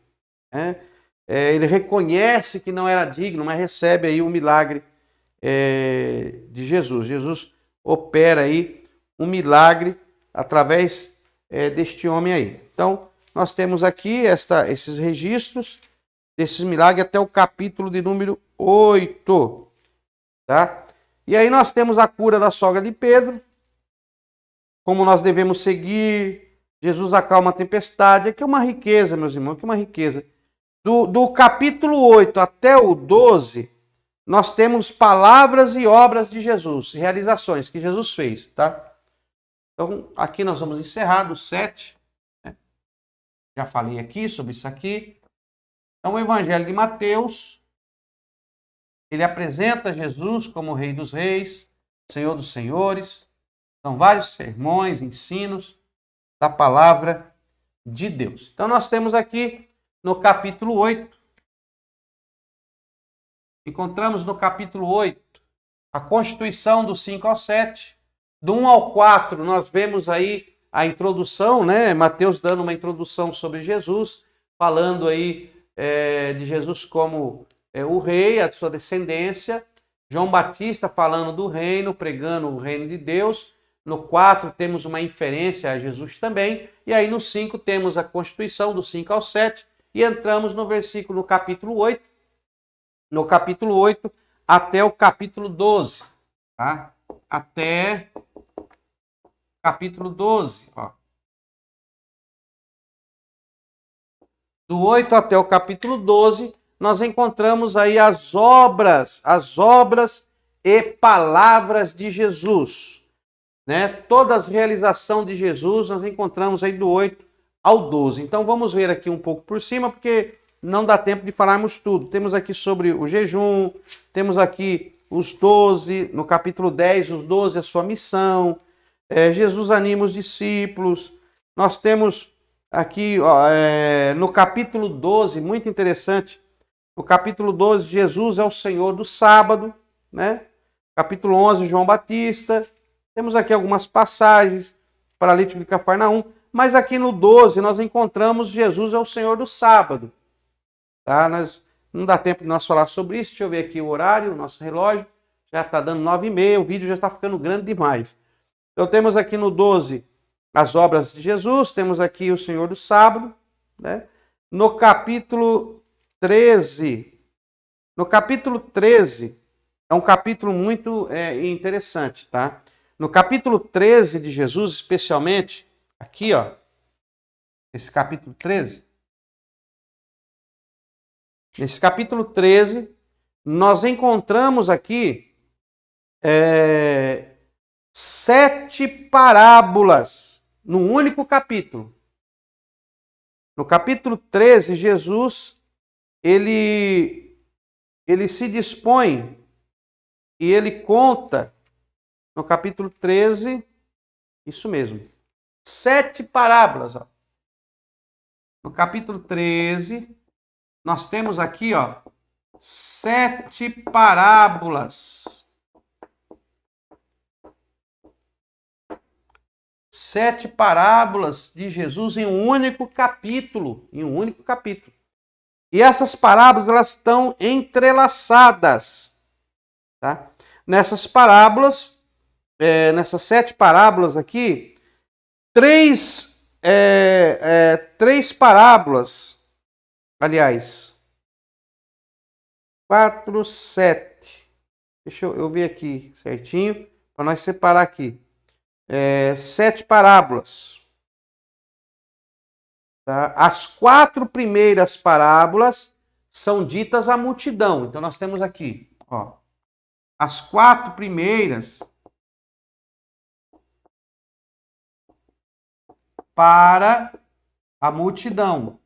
ele reconhece que não era digno, mas recebe aí um milagre de Jesus. Jesus opera aí um milagre através deste homem aí. Então, nós temos aqui esses registros desses milagres até o capítulo de número 8. Tá? E aí nós temos a cura da sogra de Pedro, como nós devemos seguir, Jesus acalma a tempestade. Aqui é uma riqueza, meus irmãos, aqui é uma riqueza. Do capítulo 8 até o 12, nós temos palavras e obras de Jesus, realizações que Jesus fez, tá? Então, aqui nós vamos encerrar do 7. Né? Já falei aqui sobre isso aqui. Então, o Evangelho de Mateus, ele apresenta Jesus como Rei dos Reis, Senhor dos Senhores. São vários sermões, ensinos da palavra de Deus. Então, nós temos aqui no capítulo 8, encontramos no capítulo 8 a constituição do 5 ao 7. Do 1 ao 4, nós vemos aí a introdução, né? Mateus dando uma introdução sobre Jesus, falando aí de Jesus como o rei, a sua descendência. João Batista falando do reino, pregando o reino de Deus. No 4 temos uma inferência a Jesus também. E aí no 5 temos a constituição do 5 ao 7. E entramos no capítulo 8. No capítulo 8 até o capítulo 12. Tá? Até capítulo 12. Ó. Do 8 até o capítulo 12, nós encontramos aí as obras e palavras de Jesus. Né? Toda a realização de Jesus nós encontramos aí do 8 ao 12. Então vamos ver aqui um pouco por cima, porque não dá tempo de falarmos tudo. Temos aqui sobre o jejum, temos aqui os 12, no capítulo 10, os 12, a sua missão. Jesus anima os discípulos. Nós temos aqui no capítulo 12, muito interessante, no capítulo 12, Jesus é o Senhor do sábado, né? Capítulo 11, João Batista. Temos aqui algumas passagens, paralítico de Cafarnaum, mas aqui no 12 nós encontramos Jesus é o Senhor do sábado. Tá? Não dá tempo de nós falar sobre isso. Deixa eu ver aqui o horário, o nosso relógio. Já está dando 9h30, o vídeo já está ficando grande demais. Então temos aqui no 12 as obras de Jesus, temos aqui o Senhor do sábado. Né? No capítulo 13, é um capítulo muito interessante, tá? No capítulo 13 de Jesus, especialmente, aqui, ó, esse capítulo 13, nesse capítulo 13, nós encontramos aqui 7 parábolas num único capítulo. No capítulo 13, Jesus, ele se dispõe e ele conta, no capítulo 13, isso mesmo, 7 parábolas. Ó. No capítulo 13, nós temos aqui, ó, 7 parábolas. 7 parábolas de Jesus em um único capítulo. Em um único capítulo. E essas parábolas, elas estão entrelaçadas. Tá? Nessas parábolas, nessas 7 parábolas aqui, 3 parábolas, aliás, 4, 7. Deixa eu ver aqui certinho, para nós separar aqui. 7 parábolas. Tá? As 4 primeiras parábolas são ditas à multidão. Então nós temos aqui, ó, as 4 primeiras para a multidão.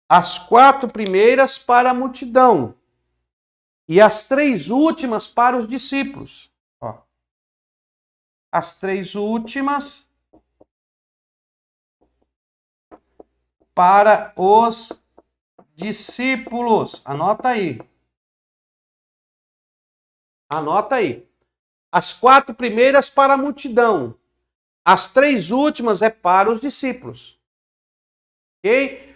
As 4 primeiras para a multidão. E as 3 últimas para os discípulos. Ó. As 3 últimas para os discípulos. Anota aí. Anota aí. As 4 primeiras para a multidão. As 3 últimas é para os discípulos. Ok?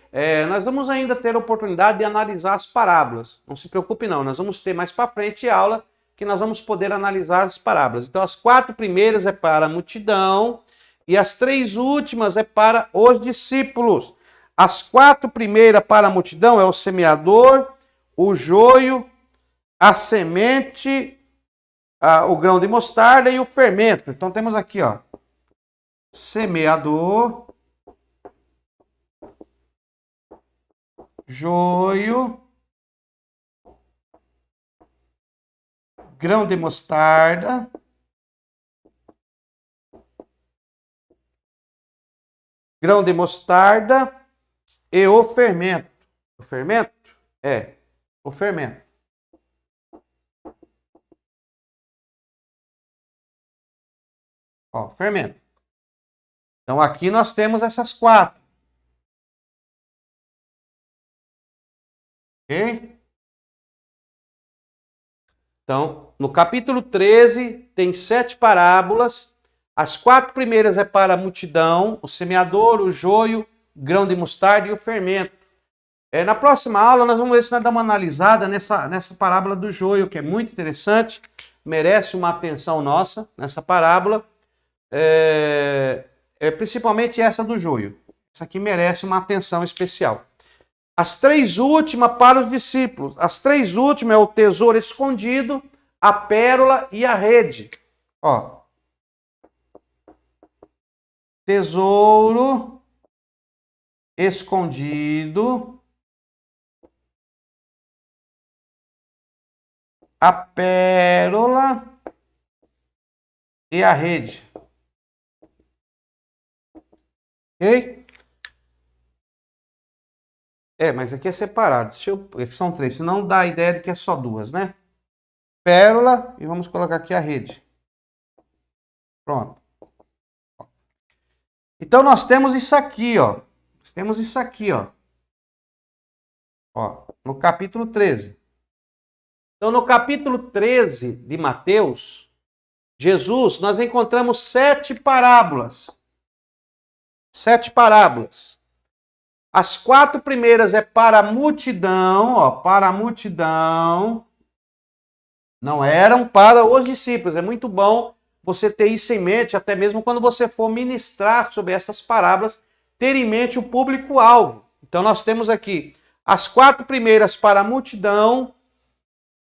Nós vamos ainda ter a oportunidade de analisar as parábolas. Não se preocupe não, nós vamos ter mais para frente aula que nós vamos poder analisar as parábolas. Então as 4 primeiras é para a multidão e as 3 últimas é para os discípulos. As 4 primeiras para a multidão é o semeador, o joio, a semente, o grão de mostarda e o fermento. Então temos aqui, ó, semeador, joio, grão de mostarda, e o fermento. O fermento? O fermento. Ó, fermento. Então aqui nós temos essas 4. Ok? Então, no capítulo 13, tem 7 parábolas. As 4 primeiras é para a multidão, o semeador, o joio, o grão de mostarda e o fermento. Na próxima aula, nós vamos ver se nós damos uma analisada nessa parábola do joio, que é muito interessante, merece uma atenção nossa nessa parábola, principalmente essa do joio. Essa aqui merece uma atenção especial. As 3 últimas para os discípulos. As 3 últimas é o tesouro escondido, a pérola e a rede. Ó. Tesouro escondido, a pérola e a rede. Ok? Mas aqui é separado. São 3, senão dá a ideia de que é só 2, né? Pérola e vamos colocar aqui a rede. Pronto. Então nós temos isso aqui, ó. Nós temos isso aqui, ó. Ó, no capítulo 13. Então no capítulo 13 de Mateus, Jesus, nós encontramos 7 parábolas. 7 parábolas. As 4 primeiras é para a multidão, ó, para a multidão. Não eram para os discípulos. É muito bom você ter isso em mente, até mesmo quando você for ministrar sobre essas parábolas, ter em mente o público-alvo. Então nós temos aqui as 4 primeiras para a multidão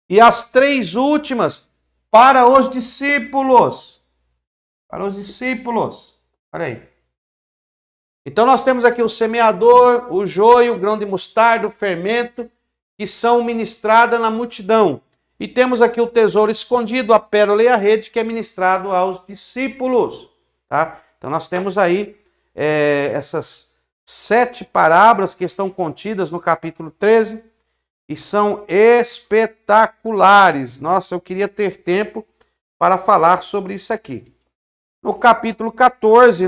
e as 3 últimas para os discípulos. Para os discípulos. Olha aí. Então nós temos aqui o semeador, o joio, o grão de mostarda, o fermento, que são ministradas na multidão. E temos aqui o tesouro escondido, a pérola e a rede, que é ministrado aos discípulos. Tá? Então nós temos aí essas 7 parábolas que estão contidas no capítulo 13 e são espetaculares. Nossa, eu queria ter tempo para falar sobre isso aqui. No capítulo 14,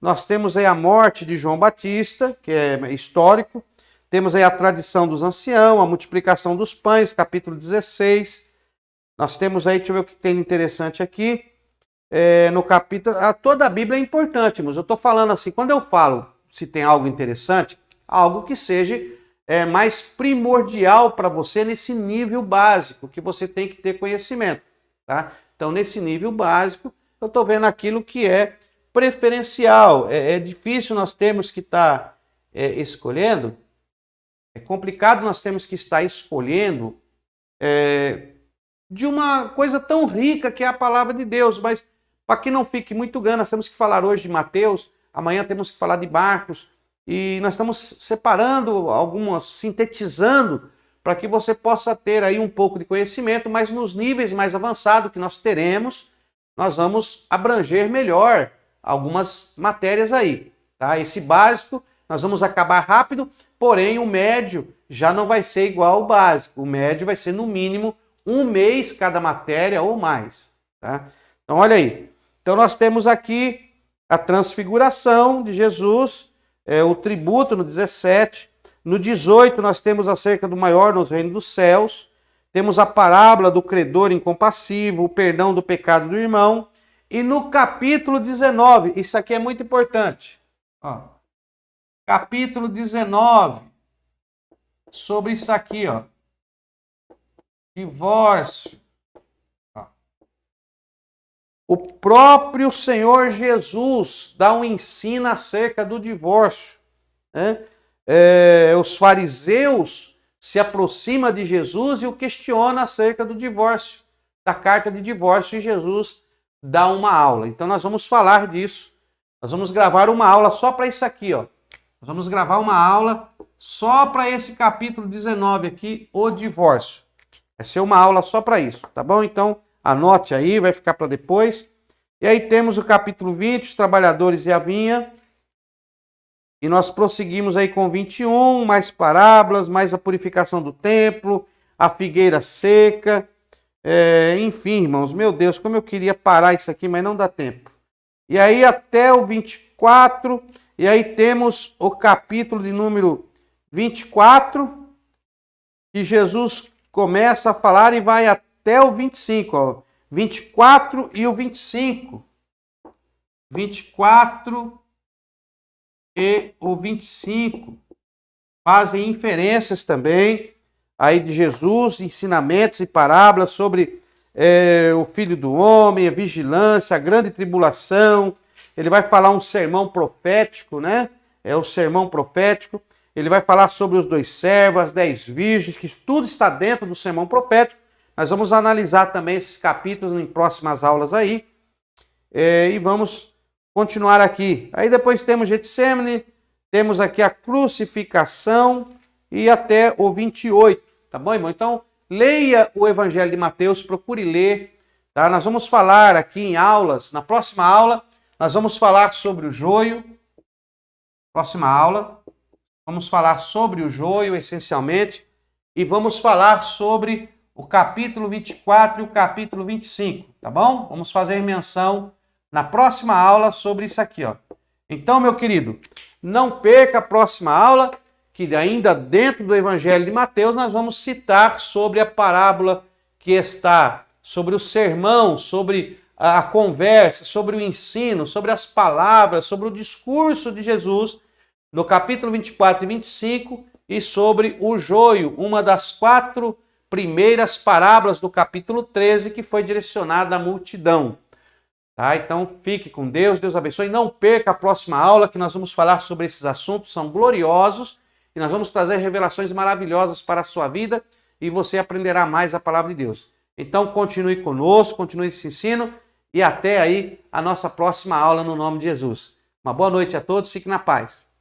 nós temos aí a morte de João Batista, que é histórico. Temos aí a tradição dos anciãos, a multiplicação dos pães, capítulo 16. Nós temos aí, deixa eu ver o que tem de interessante aqui. No capítulo... toda a Bíblia é importante, mas eu estou falando assim, quando eu falo se tem algo interessante, algo que seja mais primordial para você nesse nível básico, que você tem que ter conhecimento. Tá? Então, nesse nível básico, eu estou vendo aquilo que é preferencial. É difícil nós termos que estar escolhendo. É complicado nós termos que estar escolhendo de uma coisa tão rica que é a palavra de Deus. Mas, para que não fique muito grande, nós temos que falar hoje de Mateus, amanhã temos que falar de Marcos, e nós estamos separando algumas, sintetizando, para que você possa ter aí um pouco de conhecimento, mas nos níveis mais avançados que nós teremos, nós vamos abranger melhor algumas matérias aí. Tá? Esse básico nós vamos acabar rápido, porém o médio já não vai ser igual ao básico. O médio vai ser no mínimo 1 mês cada matéria ou mais. Tá? Então olha aí. Então nós temos aqui a transfiguração de Jesus, o tributo no 17. No 18 nós temos acerca do maior nos reinos dos céus. Temos a parábola do credor incompassivo, o perdão do pecado do irmão. E no capítulo 19, isso aqui é muito importante. Ó, capítulo 19, sobre isso aqui, ó. Divórcio. Ó. O próprio Senhor Jesus dá um ensino acerca do divórcio. Né? Os fariseus se aproximam de Jesus e o questionam acerca do divórcio, da carta de divórcio, e Jesus dá uma aula. Então nós vamos falar disso. Nós vamos gravar uma aula só para isso aqui, ó. Nós vamos gravar uma aula só para esse capítulo 19 aqui, o divórcio. Vai ser uma aula só para isso, tá bom? Então anote aí, vai ficar para depois. E aí temos o capítulo 20, os trabalhadores e a vinha. E nós prosseguimos aí com 21, mais parábolas, mais a purificação do templo, a figueira seca. Enfim, irmãos, meu Deus, como eu queria parar isso aqui, mas não dá tempo. E aí até o 24, e aí temos o capítulo de número 24, que Jesus começa a falar e vai até o 25, ó, 24 e o 25. 24 e o 25 fazem inferências também aí de Jesus, ensinamentos e parábolas sobre o Filho do Homem, a vigilância, a grande tribulação. Ele vai falar um sermão profético, né? É o sermão profético. Ele vai falar sobre os 2 servos, as 10 virgens, que tudo está dentro do sermão profético. Nós vamos analisar também esses capítulos em próximas aulas aí. E vamos continuar aqui. Aí depois temos Getsemane, temos aqui a crucificação e até o 28. Tá bom, irmão? Então, leia o Evangelho de Mateus, procure ler. Tá? Nós vamos falar aqui em aulas, na próxima aula, nós vamos falar sobre o joio. Próxima aula, vamos falar sobre o joio, essencialmente, e vamos falar sobre o capítulo 24 e o capítulo 25, tá bom? Vamos fazer menção na próxima aula sobre isso aqui, ó. Então, meu querido, não perca a próxima aula, que ainda dentro do Evangelho de Mateus nós vamos citar sobre a parábola que está, sobre o sermão, sobre a conversa, sobre o ensino, sobre as palavras, sobre o discurso de Jesus no capítulo 24 e 25 e sobre o joio, uma das 4 primeiras parábolas do capítulo 13 que foi direcionada à multidão. Tá? Então fique com Deus, Deus abençoe. Não perca a próxima aula que nós vamos falar sobre esses assuntos, são gloriosos e nós vamos trazer revelações maravilhosas para a sua vida e você aprenderá mais a palavra de Deus. Então continue conosco, continue esse ensino e até aí a nossa próxima aula no nome de Jesus. Uma boa noite a todos, fique na paz.